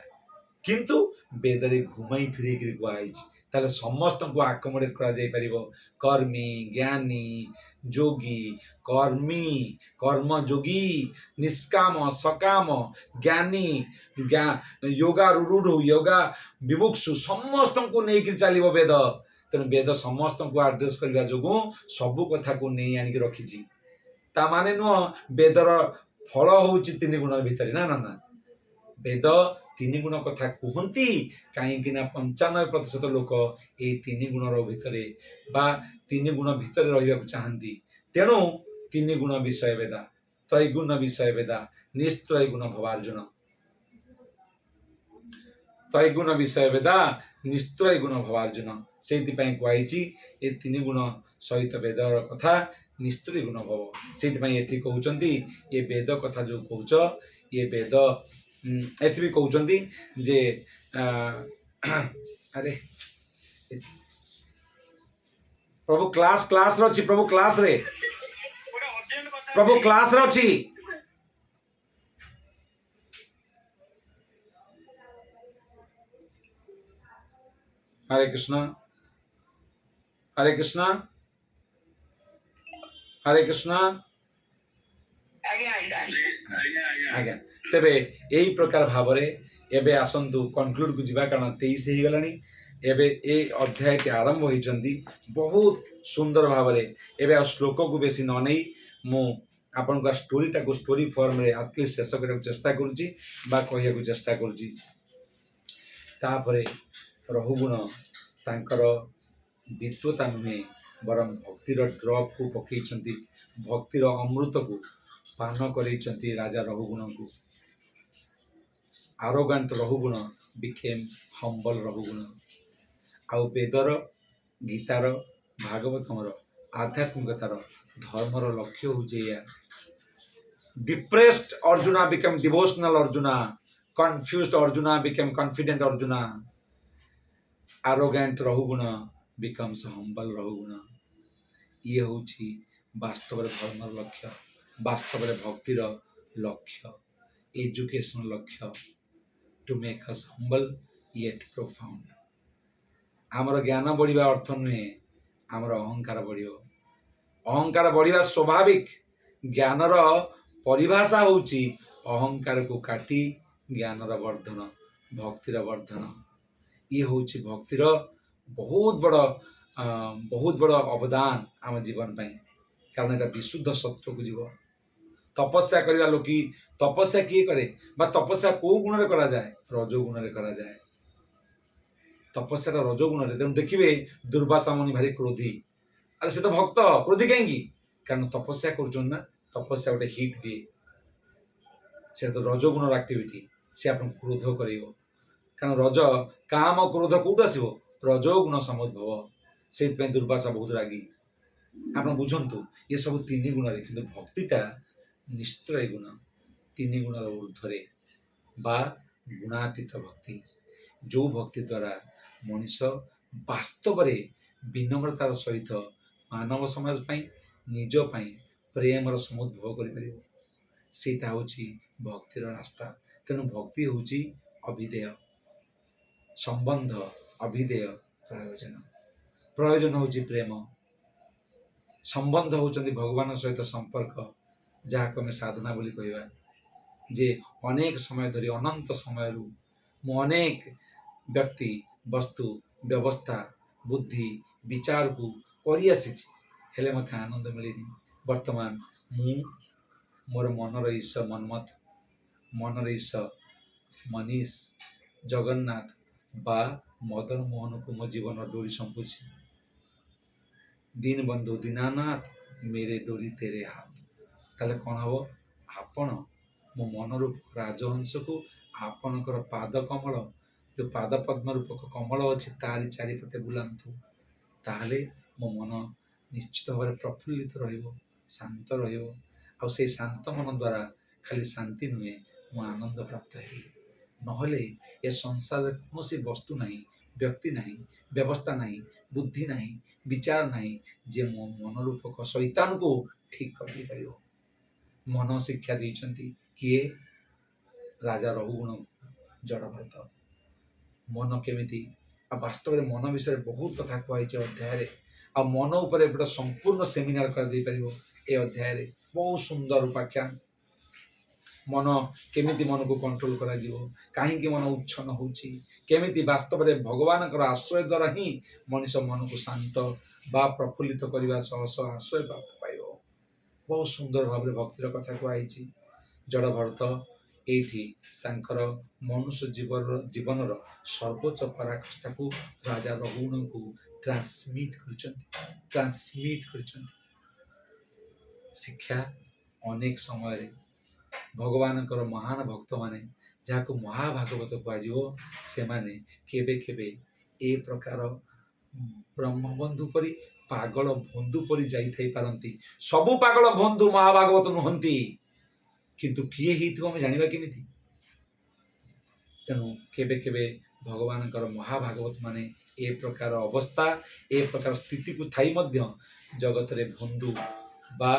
किंतु वेदरे घुमाई फिरे कुआई। ताले समस्त को आकोमोडेट करा जाई परिबो। कर्मी, ज्ञानी, जोगी, कर्मी, कर्म जोगी, निष्काम, सकाम, ज्ञानी, योगा रूढ़, योगा विमुक्षु, समस्त को नहीं चलो वेद। तेणु वेद समस्त को आड्रेस करने जो सबू कथा को नहीं आनिक रखी। ता माने नुह वेदर फल हूँ तीन गुण भितर, ना ना ना, वेद तीन गुण कथा कहती कहीं 95% लोक ये तीन गुणर भितर बा तीन गुण भितर रहा चाहती। तेणु तीन गुण विषय वेदा, त्रैगुण विषय वेदा, निस्त्रय गुण भवार्जुन। त्रैगुण विषय वेदा, निस्त्रय गुण भवार्जुन। से कहुई ये तीन गुण सहित वेदर कथा निस्त्रय गुण भव। से कहते ये वेद कथा जो कौच, ये वेद एथि भी कहते जे अरे प्रभु क्लास क्लास रे, प्रभु क्लास रे, प्रभु क्लास रे अछि। हरे कृष्ण, हरे कृष्ण, हरे कृष्ण। आज्ञा तेबे यही प्रकार भाव एबे आसंतु कंक्लूड को जीवा, कारण 23 ही गलानी। एबे ए अध्याय के आरंभ होइचंदी बहुत सुंदर भाव एबे श्लोक को बेसी न नहीं मु आपन का स्टोरीटा को स्टोरी फॉर्म रे एटलीस्ट शेष करने चेष्टा करूची बा कहिया को चेष्टा करूची। तापरे रहुगुण तांकर विद्वता नुहे बरम भक्तिर ड्रप को पकईचंती, भक्तिर अमृत को पान करईचंती राजा रहुगुण को। Arrogant Rahugana became humble Rahugana. आउ वेदर, गीतार, भागवतमर, आध्यात्मिकतार, धर्मर लक्ष्य होया। Depressed Arjuna become devotional Arjuna, confused Arjuna become confident Arjuna. Arrogant Rahugana becomes humble Rahugana. ଇଏ ହେଉଛି ବାସ୍ତବରେ ଧର୍ମର ଲକ୍ଷ୍ୟ, ବାସ୍ତବରେ ଭକ୍ତିର ଲକ୍ଷ୍ୟ, ଏଜୁକେସନ ଲକ୍ଷ୍ୟ, two make us humble yet profound। ଆମର ଜ୍ଞାନ ବଢ଼ିବା ଅର୍ଥ ନୁହେଁ ଆମର ଅହଙ୍କାର ବଢ଼ିବ। ଅହଙ୍କାର ବଢ଼ିବା ସ୍ୱାଭାବିକ। ଜ୍ଞାନର ପରିଭାଷା ହେଉଛି ଅହଙ୍କାରକୁ କାଟି ଜ୍ଞାନର ବର୍ଦ୍ଧନ, ଭକ୍ତିର ବର୍ଦ୍ଧନ। ଇଏ ହେଉଛି ଭକ୍ତିର ବହୁତ ବଡ଼ ଅବଦାନ ଆମ ଜୀବନ ପାଇଁ। କାରଣ ଏଇଟା ବିଶୁଦ୍ଧ ସତ୍ୱକୁ ଯିବ। ତପସ୍ୟା କରିବା ଲୋକ ତପସ୍ୟା କିଏ କରେ ବା ତପସ୍ୟା କୋଉ ଗୁଣରେ କରାଯାଏ? ରଜୋଗୁଣରେ କରାଯାଏ। ତପସ୍ୟାଟା ରଜୋଗୁଣରେ। ତେଣୁ ଦେଖିବେ ଦୁର୍ବାସା ମୁନି ଭାରି କ୍ରୋଧୀ। ଆରେ ସେ ତ ଭକ୍ତ, କ୍ରୋଧୀ କାହିଁକି? କାରଣ ତପସ୍ୟା କରୁଛନ୍ତି ନା, ତପସ୍ୟା ଗୋଟେ ହିଟ୍ ଦିଏ। ସେଟା ତ ରଜୋଗୁଣର ଆକ୍ଟିଭିଟି, ସେ ଆପଣଙ୍କୁ କ୍ରୋଧ କରେଇବ। କାରଣ ରଜ କାମ କ୍ରୋଧ କୋଉଠୁ ଆସିବ? ରଜୋଗୁଣ ସମୁଦ୍ଭବ। ସେଇଥିପାଇଁ ଦୁର୍ବାସା ବହୁତ ରାଗି। ଆପଣ ବୁଝନ୍ତୁ ଏସବୁ ତିନି ଗୁଣରେ, କିନ୍ତୁ ଭକ୍ତିଟା ନିଶ୍ଚୟ ଗୁଣ, ତିନି ଗୁଣର ଊର୍ଦ୍ଧ୍ୱରେ ବା ଗୁଣାତୀତ ଭକ୍ତି। ଯେଉଁ ଭକ୍ତି ଦ୍ୱାରା ମଣିଷ ବାସ୍ତବରେ ବିନମ୍ରତାର ସହିତ ମାନବ ସମାଜ ପାଇଁ, ନିଜ ପାଇଁ ପ୍ରେମର ସମୁଦ୍ଭବ କରିପାରିବ। ସେଇଟା ହେଉଛି ଭକ୍ତିର ରାସ୍ତା। ତେଣୁ ଭକ୍ତି ହେଉଛି ଅଭିଧେୟ ସମ୍ବନ୍ଧ, ଅଭିଧେୟ ପ୍ରୟୋଜନ। ପ୍ରୟୋଜନ ହେଉଛି ପ୍ରେମ, ସମ୍ବନ୍ଧ ହେଉଛନ୍ତି ଭଗବାନଙ୍କ ସହିତ ସମ୍ପର୍କ, ଯାହାକୁ ଆମେ ସାଧନା ବୋଲି କହିବା। ଯେ ଅନେକ ସମୟ ଧରି, ଅନନ୍ତ ସମୟରୁ ମୁଁ ଅନେକ ବ୍ୟକ୍ତି, ବସ୍ତୁ, ବ୍ୟବସ୍ଥା, ବୁଦ୍ଧି, ବିଚାରକୁ କରିଆସିଛି, ହେଲେ ମୋତେ ଆନନ୍ଦ ମିଳିନି। ବର୍ତ୍ତମାନ ମୁଁ ମୋର ମନର ଈଶ ମନ୍ମଥ, ମନର ଈଶ ମନୀଷ, ଜଗନ୍ନାଥ ବା ମଦନ ମୋହନକୁ ମୋ ଜୀବନର ଡୋରି ସମ୍ପୁଛି। ଦୀନବନ୍ଧୁ ଦୀନାନାଥ ମେରେ ଡୋରି ତେରେ ହାତ। ତାହେଲେ କ'ଣ ହବ? ଆପଣ ମୋ ମନରୁ ରାଜହଂସକୁ ଆପଣଙ୍କର ପାଦ କମଳ, ଯେଉଁ ପାଦ ପଦ୍ମ ରୂପକ କମଳ ଅଛି ତାରି ଚାରିପଟେ ବୁଲାନ୍ତୁ। ତାହେଲେ ମୋ ମନ ନିଶ୍ଚିତ ଭାବରେ ପ୍ରଫୁଲ୍ଲିତ ରହିବ, ଶାନ୍ତ ରହିବ। ଆଉ ସେଇ ଶାନ୍ତ ମନ ଦ୍ୱାରା ଖାଲି ଶାନ୍ତି ନୁହେଁ, ମୁଁ ଆନନ୍ଦ ପ୍ରାପ୍ତ ହେବି। ନହେଲେ ଏ ସଂସାରରେ କୌଣସି ବସ୍ତୁ ନାହିଁ, ବ୍ୟକ୍ତି ନାହିଁ, ବ୍ୟବସ୍ଥା ନାହିଁ, ବୁଦ୍ଧି ନାହିଁ, ବିଚାର ନାହିଁ, ଯିଏ ମୋ ମନ ରୂପକ ଶୈତାନକୁ ଠିକ୍ କରିଦେଇପାରିବ। ମନ ଶିକ୍ଷା ଦେଇଛନ୍ତି କିଏ? ରାଜା ରହୁଗୁଣ ଜଡ଼ଭରତ। ମନ କେମିତି, ଆଉ ବାସ୍ତବରେ ମନ ବିଷୟରେ ବହୁତ କଥା କୁହାଯାଇଛି ଅଧ୍ୟାୟରେ। ଆଉ ମନ ଉପରେ ଗୋଟେ ସମ୍ପୂର୍ଣ୍ଣ ସେମିନାର କରାଯାଇପାରିବ ଏ ଅଧ୍ୟାୟରେ। ବହୁତ ସୁନ୍ଦର ଉପାଖ୍ୟାନ। ମନ କେମିତି ମନକୁ କଣ୍ଟ୍ରୋଲ କରାଯିବ, କାହିଁକି ମନ ଉଚ୍ଛନ୍ନ ହେଉଛି, କେମିତି ବାସ୍ତବରେ ଭଗବାନଙ୍କର ଆଶ୍ରୟ ଦ୍ୱାରା ହିଁ ମଣିଷ ମନକୁ ଶାନ୍ତ ବା ପ୍ରଫୁଲ୍ଲିତ କରିବା ସହ ସହ ଆଶ୍ରୟ ପ୍ରାପ୍ତ ପାଇବ। ବହୁତ ସୁନ୍ଦର ଭାବରେ ଭକ୍ତିର କଥା କୁହାଯାଇଛି। ଜଡ଼ଭରତ ଏଇଠି ତାଙ୍କର ମନୁଷ୍ୟ ଜୀବନର ସର୍ବୋଚ୍ଚ ପରାକାଷ୍ଠାକୁ ରାଜା ରଘୁଗୁଣଙ୍କୁ ଟ୍ରାନ୍ସମିଟ୍ କରିଛନ୍ତି। ଶିକ୍ଷା ଅନେକ ସମୟରେ ଭଗବାନଙ୍କର ମହାନ ଭକ୍ତମାନେ, ଯାହାକୁ ମହାଭାଗବତ କୁହାଯିବ, ସେମାନେ କେବେ କେବେ ଏ ପ୍ରକାର ବ୍ରହ୍ମବନ୍ଧୁ ପରି, ପାଗଳ ବନ୍ଧୁ ପରି ଯାଇଥାଇ ପାରନ୍ତି। ସବୁ ପାଗଳ ବନ୍ଧୁ ମହାଭାଗବତ ନୁହନ୍ତି, କିନ୍ତୁ କିଏ ହେଇଥିବ ଆମେ ଜାଣିବା କେମିତି? ତେଣୁ କେବେ କେବେ ଭଗବାନଙ୍କର ମହାଭାଗବତ ମାନେ ଏ ପ୍ରକାର ଅବସ୍ଥା, ଏ ପ୍ରକାର ସ୍ଥିତିକୁ ଥାଇ ମଧ୍ୟ ଜଗତରେ ବନ୍ଧୁ ବା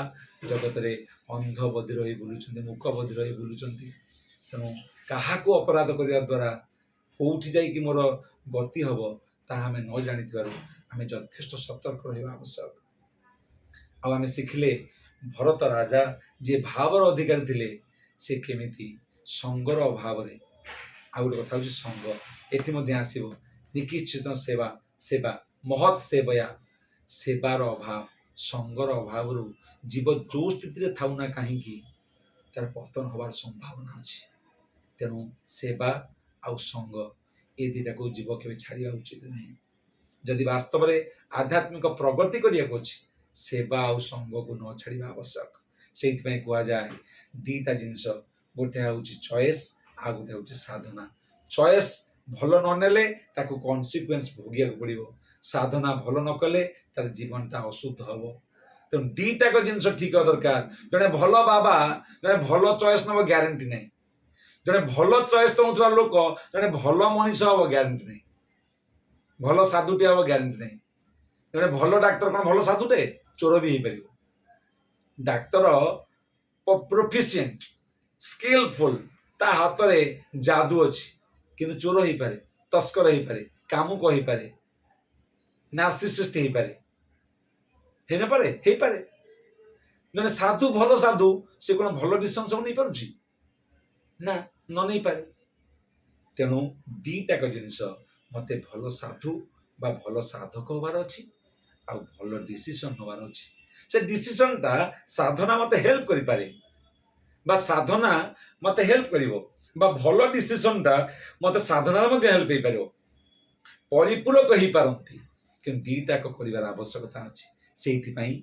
ଜଗତରେ ଅନ୍ଧ ବଧିର ହୋଇ ବୁଲୁଛନ୍ତି, ମୂକ ବଧିର ହୋଇ ବୁଲୁଛନ୍ତି। ତେଣୁ କାହାକୁ ଅପରାଧ କରିବା ଦ୍ୱାରା କେଉଁଠି ଯାଇକି ମୋର ଗତି ହେବ ତାହା ଆମେ ନ ଜାଣିଥିବାରୁ ଆମେ ଯଥେଷ୍ଟ ସତର୍କ ରହିବା ଆବଶ୍ୟକ। ଆଉ ଆମେ ଶିଖିଲେ ଭରତ ରାଜା ଯିଏ ଭାବର ଅଧିକାରୀ ଥିଲେ, ସେ କେମିତି ସଙ୍ଗର ଅଭାବରେ, ଆଉ ଗୋଟେ କଥା ହେଉଛି ସଙ୍ଗ, ଏଠି ମଧ୍ୟ ଆସିବ ନିକିଚ୍ଛିତ ସେବା ମହତ୍ ସେବୟା, ସେବାର ଅଭାବ, ସଙ୍ଗର ଅଭାବରୁ ଜୀବ ଯେଉଁ ସ୍ଥିତିରେ ଥାଉ ନା କାହିଁକି ତାର ପତନ ହେବାର ସମ୍ଭାବନା ଅଛି। ତେଣୁ ସେବା ଆଉ ସଙ୍ଗ ଏ ଦୁଇଟାକୁ ଜୀବ କେବେ ଛାଡ଼ିବା ଉଚିତ ନୁହେଁ। ଯଦି ବାସ୍ତବରେ ଆଧ୍ୟାତ୍ମିକ ପ୍ରଗତି କରିବାକୁ ଅଛି, ସେବା ଆଉ ସଙ୍ଗକୁ ନ ଛାଡ଼ିବା ଆବଶ୍ୟକ। ସେଇଥିପାଇଁ କୁହାଯାଏ ଦିଟା ଜିନିଷ, ଗୋଟେ ହେଉଛି ଚଏସ୍, ଆଉ ଗୋଟେ ହେଉଛି ସାଧନା। ଚଏସ୍ ଭଲ ନ ନେଲେ ତାକୁ କନସିକ୍ୱେନ୍ସ ଭୋଗିବାକୁ ପଡ଼ିବ। ସାଧନା ଭଲ ନ କଲେ ତାର ଜୀବନଟା ଅଶୁଦ୍ଧ ହେବ। ତେଣୁ ଦିଟାକ ଜିନିଷ ଠିକ୍ ହେବା ଦରକାର। ଜଣେ ଭଲ ବାବା ଜଣେ ଭଲ ଚଏସ୍ ନେବ ଗ୍ୟାରେଣ୍ଟି ନାହିଁ। ଜଣେ ଭଲ ଚଏସ୍ ନେଉଥିବା ଲୋକ ଜଣେ ଭଲ ମଣିଷ ହେବ ଗ୍ୟାରେଣ୍ଟି ନାହିଁ। ଭଲ ସାଧୁଟି ହେବ ଗ୍ୟାରେଣ୍ଟି ନାହିଁ। ଜଣେ ଭଲ ଡାକ୍ତର କ'ଣ ଭଲ ସାଧୁଟେ? ଚୋର ବି ହେଇପାରିବ। ଡାକ୍ତର ପ୍ରୋଫିସିଏଣ୍ଟ, ସ୍କିଲଫୁଲ, ତା ହାତରେ ଯାଦୁ ଅଛି, କିନ୍ତୁ ଚୋର ହେଇପାରେ, ତସ୍କର ହେଇପାରେ, କାମୁକ ହେଇପାରେ, ନାର୍ସିସିଷ୍ଟ ହେଇପାରେ, ହେଇନପାରେ? ହେଇପାରେ। ଜଣେ ସାଧୁ, ଭଲ ସାଧୁ, ସେ କ'ଣ ଭଲ ଡିସିସନ ସବୁ ନେଇପାରୁଛି? ନା, ନ ନେଇପାରେ। ତେଣୁ ଦିଟାକ ଜିନିଷ, ମତେ ଭଲ ସାଧୁ ବା ଭଲ ସାଧକ ହବାର ଅଛି, ଆଉ ଭଲ ଡିସିସନ ହବାର ଅଛି। ସେ ଡିସିସନଟା ସାଧନା ମତେ ହେଲ୍ପ କରିପାରେ, ବା ସାଧନା ମତେ ହେଲ୍ପ କରିବ, ବା ଭଲ ଡିସିସନଟା ମତେ ସାଧନାରେ ମଧ୍ୟ ହେଲ୍ପ ହେଇପାରିବ। ପରିପୂରକ ହେଇପାରନ୍ତି, କିନ୍ତୁ ଦିଟାକ କରିବାର ଆବଶ୍ୟକତା ଅଛି। ସେଇଥିପାଇଁ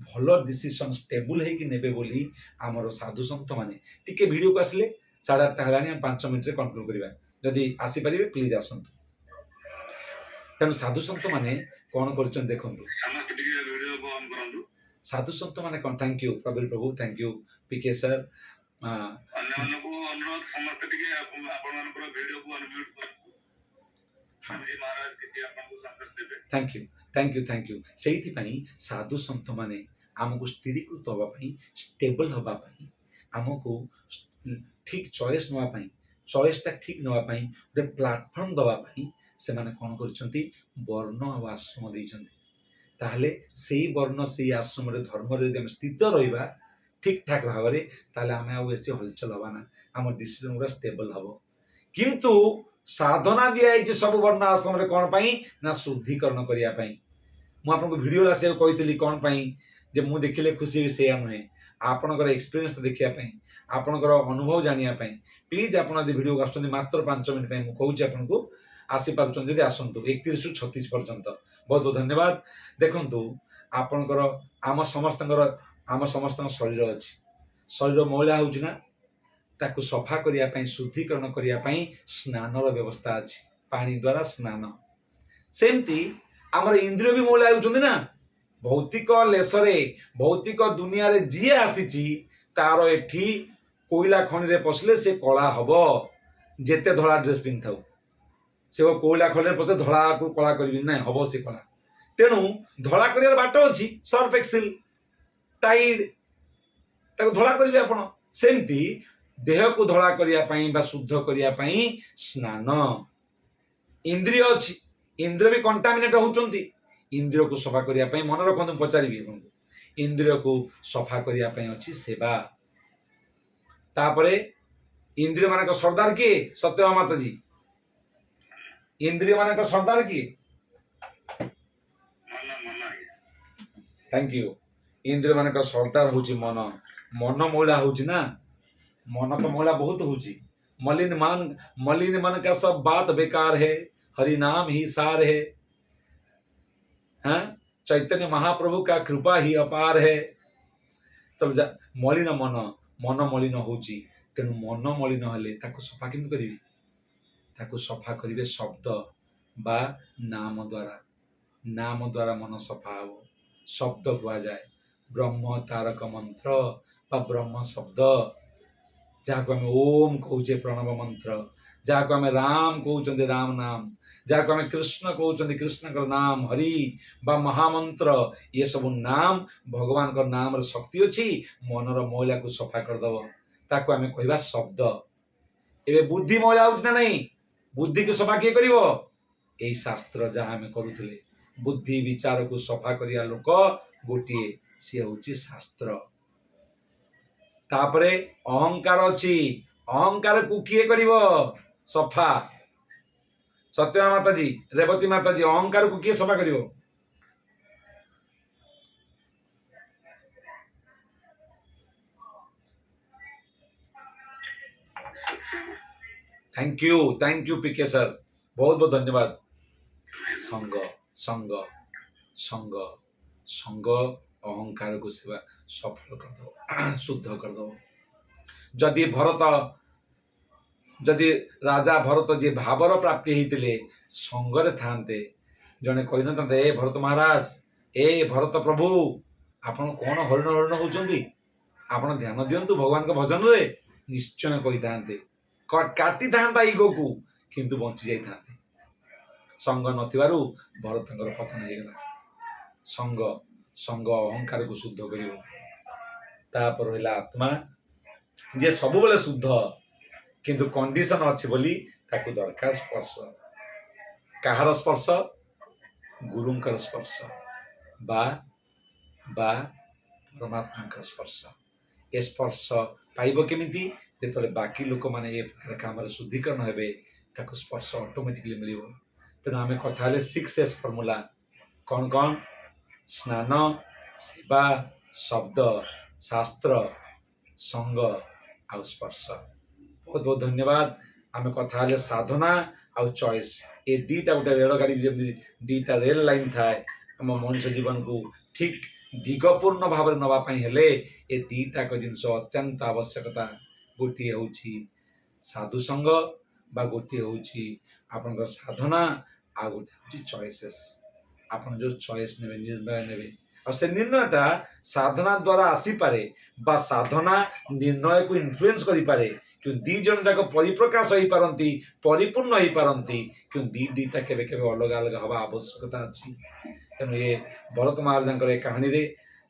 ଭଲ ଡିସିସନ ଷ୍ଟେବୁଲ ହେଇକି ନେବେ ବୋଲି ଆମର ସାଧୁ ସନ୍ଥ ମାନେ, ଟିକେ ଭିଡ଼ିଓକୁ ଆସିଲେ 8:30 ହେଲାଣି, ଆମେ 5 ମିନିଟରେ କଣ୍ଟ୍ରୋଲ କରିବା। ଯଦି ଆସିପାରିବେ ପ୍ଲିଜ ଆସନ୍ତୁ। ତେଣୁ ସାଧୁ ସନ୍ଥ ମାନେ କ'ଣ କରୁଛନ୍ତି ଦେଖନ୍ତୁ। ସମସ୍ତେ ଟିକେ ଭିଡିଓକୁ ଅନ୍ କରନ୍ତୁ। ସାଧୁ ସନ୍ଥ ମାନେ କ'ଣ? ଥ୍ୟାଙ୍କ ୟୁ ପ୍ରବୀର ପ୍ରଭୁ, ଥ୍ୟାଙ୍କ ୟୁ ପିକେ ସାର୍। ଅନ୍ୟମାନଙ୍କୁ ଅନୁରୋଧ, ସମସ୍ତେ ଟିକେ ଆପଣମାନଙ୍କର ଭିଡିଓକୁ ଅନମ୍ୟୁଟ କରନ୍ତୁ। ସ୍ୱାମୀଜୀ ମହାରାଜ କିଛି ଆପଣଙ୍କୁ ସନ୍ଦେଶ ଦେବେ। Thank you. ସେଇଥିପାଇଁ ସାଧୁ ସନ୍ଥ ମାନେ ଆମକୁ ସ୍ଥିରୀକୃତ ହେବା ପାଇଁ, ଷ୍ଟେବଲ ହେବା ପାଇଁ, ଆମକୁ ଠିକ୍ ଚଏସ୍ ନେବା ପାଇଁ, ଚଏସ୍ଟା ଠିକ୍ ନେବା ପାଇଁ ଗୋଟେ ପ୍ଲାଟଫର୍ମ ଦେବା ପାଇଁ ସେମାନେ କ'ଣ କରିଛନ୍ତି? ବର୍ଣ୍ଣ ଆଉ ଆଶ୍ରମ ଦେଇଛନ୍ତି। ତାହେଲେ ସେଇ ବର୍ଣ୍ଣ, ସେଇ ଆଶ୍ରମରେ, ଧର୍ମରେ ଯଦି ଆମେ ସ୍ଥିତ ରହିବା ଠିକ୍ ଠାକ୍ ଭାବରେ, ତାହେଲେ ଆମେ ଆଉ ବେଶୀ ହଲଚଲ ହବା ନା, ଆମ ଡିସିସନ ଗୁଡ଼ା ଷ୍ଟେବଲ ହବ। କିନ୍ତୁ ସାଧନା ଦିଆଯାଇଛି ସବୁ ବର୍ଣ୍ଣ ଆଶ୍ରମରେ କ'ଣ ପାଇଁ? ନା ଶୁଦ୍ଧିକରଣ କରିବା ପାଇଁ। ମୁଁ ଆପଣଙ୍କୁ ଭିଡ଼ିଓରେ ଆସିବାକୁ କହିଥିଲି କ'ଣ ପାଇଁ? ଯେ ମୁଁ ଦେଖିଲେ ଖୁସି ହେବି, ସେଇଆ ନୁହେଁ। ଆପଣଙ୍କର ଏକ୍ସପିରିଏନ୍ସ ଦେଖିବା ପାଇଁ, ଆପଣଙ୍କର ଅନୁଭବ ଜାଣିବା ପାଇଁ। ପ୍ଲିଜ୍ ଆପଣ ଯଦି ଭିଡ଼ିଓକୁ ଆସୁଛନ୍ତି ମାତ୍ର 5 ମିନିଟ୍ ପାଇଁ, ମୁଁ କହୁଛି ଆପଣଙ୍କୁ, ଆସିପାରୁଛନ୍ତି ଯଦି ଆସନ୍ତୁ 31ରୁ 36 ପର୍ଯ୍ୟନ୍ତ। ବହୁତ ବହୁତ ଧନ୍ୟବାଦ। ଦେଖନ୍ତୁ, ଆପଣଙ୍କର ଆମ ସମସ୍ତଙ୍କ ଶରୀର ଅଛି। ଶରୀର ମଇଳା ହେଉଛି ନା, ତାକୁ ସଫା କରିବା ପାଇଁ, ଶୁଦ୍ଧିକରଣ କରିବା ପାଇଁ ସ୍ନାନର ବ୍ୟବସ୍ଥା ଅଛି, ପାଣି ଦ୍ୱାରା ସ୍ନାନ। ସେମିତି ଆମର ଇନ୍ଦ୍ରିୟ ବି ମଇଳା ହେଉଛନ୍ତି ନା। ଭୌତିକ ଲେଶରେ, ଭୌତିକ ଦୁନିଆରେ ଯିଏ ଆସିଛି, ତାର ଏଠି କୋଇଲା ଖଣିରେ ପଶିଲେ ସେ କଳା ହବ, ଯେତେ ଧଳା ଡ୍ରେସ୍ ପିନ୍ଧିଥାଉ। ସେ କୋଇଲା ଖଣିରେ ପଶିଲେ ଧଳାକୁ କଳା କରିବିନି, ନାହିଁ, ହବ ସେ କଳା। ତେଣୁ ଧଳା କରିବାର ବାଟ ଅଛି, ସର୍ଫ ଏକ୍ସେଲ, ଟାଇଡ୍, ତାକୁ ଧଳା କରିବେ ଆପଣ। ସେମିତି ଦେହକୁ ଧଳା କରିବା ପାଇଁ ବା ଶୁଦ୍ଧ କରିବା ପାଇଁ ସ୍ନାନ। ଇନ୍ଦ୍ରିୟ ଅଛି, ଇନ୍ଦ୍ରିୟ ବି କଣ୍ଟାମିନେଟ୍ ହେଉଛନ୍ତି। ଇନ୍ଦ୍ରିୟକୁ ସଫା କରିବା ପାଇଁ, ମନେ ରଖନ୍ତୁ, ପଚାରିବି ଆପଣଙ୍କୁ, ଇନ୍ଦ୍ରିୟକୁ ସଫା କରିବା ପାଇଁ ଅଛି ସେବା। ତାପରେ ଇନ୍ଦ୍ରିୟ ମାନଙ୍କ ସର୍ଦ୍ଦାର କିଏ? ସତ୍ୟଭାମା ମାତାଜୀ। ଇନ୍ଦ୍ରିୟ ମାନଙ୍କ ସର୍ଦ୍ଦାର କିଏ? Thank you. ଇନ୍ଦ୍ରିୟ ମାନଙ୍କ ସର୍ଦ୍ଦାର ହଉଛି ମନ। ମନ ମଇଳା ହଉଛି ନା, ମନ ତ ମଇଳା ବହୁତ ହଉଛି। मलिन मन का सब बात बेकार है, हरि नाम ही सार है, हाँ, चैतन्य महाप्रभु का कृपा ही अपार है। तो मलिन मन मलिन होची। तेणु मन मलिन हेले ताको सफा केमति करिवे? ताको सफा करिवे शब्द बा नाम द्वारा। नाम द्वारा मन सफा हो। शब्द कुआ जाए, ब्रह्म तारक मंत्र बा ब्रह्म शब्द, जहाँ को आम ओम कहूचे प्रणव मंत्र, जहाँ को आम राम कहते राम नाम, जहाँ को आम कृष्ण कहते कृष्ण नाम, हरि बा महामंत्र, ये सब नाम भगवान का नाम शक्ति अच्छी। मनर मैला को सफा करदब, ताको आम कहवा शब्द। एबे बुद्धि मैला हो नहीं, बुद्धि को सफा किए कर? यही शास्त्र जहाँ आम करुले, बुद्धि विचार को सफा करिया लोक गोटे, सी हूँ शास्त्र। तापरे अहंकार अच्छी, अहंकार को किए करिव सफा? सत्यमा माताजी, रेवती माताजी, अहंकार को किए सफा करिव? थैंक यू पीके सर, बहुत बहुत धन्यवाद। संग संग संग संग अहंकार को सेवा सफल कर दो, शुद्ध कर दो। जदि राजा भरत जी भावर प्राप्ति होते संगरे थांते, जड़े कही न ए भरत महाराज, ए भरत प्रभु, आपण कौन हरिण हरिण होती, आपण ध्यान दिंतु भगवान के भजन रे, निश्चय कही था, काटी था इगो को, किंतु बंची जाते। संग नथिबारु भरतंकर पतन हो गला। ସଙ୍ଗ ସଙ୍ଗ ଅହଙ୍କାରକୁ ଶୁଦ୍ଧ କରିବ। ତାପରେ ରହିଲା ଆତ୍ମା, ଯେ ସବୁବେଳେ ଶୁଦ୍ଧ କିନ୍ତୁ କଣ୍ଡିସନ ଅଛି ବୋଲି ତାକୁ ଦରକାର ସ୍ପର୍ଶ। କାହାର ସ୍ପର୍ଶ? ଗୁରୁଙ୍କର ସ୍ପର୍ଶ ବା ପରମାତ୍ମାଙ୍କର ସ୍ପର୍ଶ। ଏ ସ୍ପର୍ଶ ପାଇବ କେମିତି? ଯେତେବେଳେ ବାକି ଲୋକମାନେ ଏ ପ୍ରକାର କାମରେ ଶୁଦ୍ଧିକରଣ ହେବେ, ତାକୁ ସ୍ପର୍ଶ ଅଟୋମେଟିକଲି ମିଳିବ। ତେଣୁ ଆମେ କଥା ହେଲେ 6S ଫର୍ମୁଲା। କ'ଣ କ'ଣ? ସ୍ନାନ, ସେବା, ଶବ୍ଦ, ଶାସ୍ତ୍ର, ସଙ୍ଗ ଆଉ ସ୍ପର୍ଶ। ବହୁତ ବହୁତ ଧନ୍ୟବାଦ। ଆମେ କଥା ହେଲେ ସାଧନା ଆଉ ଚଏସ୍। ଏ ଦୁଇଟା ଗୋଟେ ରେଳଗାଡ଼ି ଯେମିତି ଦୁଇଟା ରେଳ ଲାଇନ୍ ଥାଏ, ଆମ ମଣିଷ ଜୀବନକୁ ଠିକ୍ ଦିଗପୂର୍ଣ୍ଣ ଭାବରେ ନେବା ପାଇଁ ହେଲେ ଏ ଦୁଇଟାକ ଜିନିଷ ଅତ୍ୟନ୍ତ ଆବଶ୍ୟକତା। ଗୋଟିଏ ହେଉଛି ସାଧୁସଙ୍ଗ ବା ଗୋଟିଏ ହେଉଛି ଆପଣଙ୍କର ସାଧନା, ଆଉ ଗୋଟେ ହେଉଛି ଚଏସେସ୍। ଆପଣ ଯେଉଁ ଚଏସ୍ ନେବେ, ନିର୍ଣ୍ଣୟ ନେବେ, ଆଉ ସେ ନିର୍ଣ୍ଣୟଟା ସାଧନା ଦ୍ୱାରା ଆସିପାରେ ବା ସାଧନା ନିର୍ଣ୍ଣୟକୁ ଇନଫ୍ଲୁଏନ୍ସ କରିପାରେ। କିନ୍ତୁ ଦୁଇ ଜଣ ଯାକ ପରିପ୍ରକାଶ ହେଇପାରନ୍ତି, ପରିପୂର୍ଣ୍ଣ ହେଇପାରନ୍ତି, କିନ୍ତୁ ଦୁଇଟା କେବେ କେବେ ଅଲଗା ଅଲଗା ହେବା ଆବଶ୍ୟକତା ଅଛି। ତେଣୁ ଏ ଭରତ ମହାରାଜାଙ୍କର ଏ କାହାଣୀରେ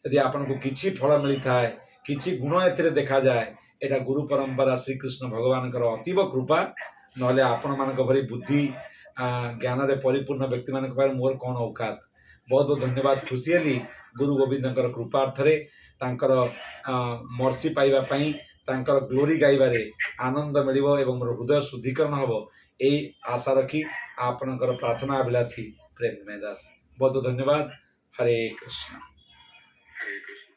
ଯଦି ଆପଣଙ୍କୁ କିଛି ଫଳ ମିଳିଥାଏ, କିଛି ଗୁଣ ଏଥିରେ ଦେଖାଯାଏ, ଏଇଟା ଗୁରୁ ପରମ୍ପରା ଶ୍ରୀକୃଷ୍ଣ ଭଗବାନଙ୍କର ଅତୀବ କୃପା। ନହେଲେ ଆପଣମାନଙ୍କ ଭଳି ବୁଦ୍ଧି ଜ୍ଞାନରେ ପରିପୂର୍ଣ୍ଣ ବ୍ୟକ୍ତିମାନଙ୍କ ପାଇଁ ମୋର କ'ଣ ଔକାତ। ବହୁତ ବହୁତ ଧନ୍ୟବାଦ। ଖୁସି ହେଲି ଗୁରୁ ଗୋବିନ୍ଦଙ୍କର କୃପାର୍ଥରେ, ତାଙ୍କର ମର୍ସି ପାଇବା ପାଇଁ, ତାଙ୍କର ଗ୍ଲୋରି ଗାଇବାରେ ଆନନ୍ଦ ମିଳିବ ଏବଂ ମୋର ହୃଦୟ ଶୁଦ୍ଧିକରଣ ହେବ, ଏଇ ଆଶା ରଖି ଆପଣଙ୍କର ପ୍ରାର୍ଥନା ଅଭିଳାଷୀ ପ୍ରେମମୟ ଦାସ। ବହୁତ ଧନ୍ୟବାଦ। ହରେ କୃଷ୍ଣ। ହରେ କୃଷ୍ଣ।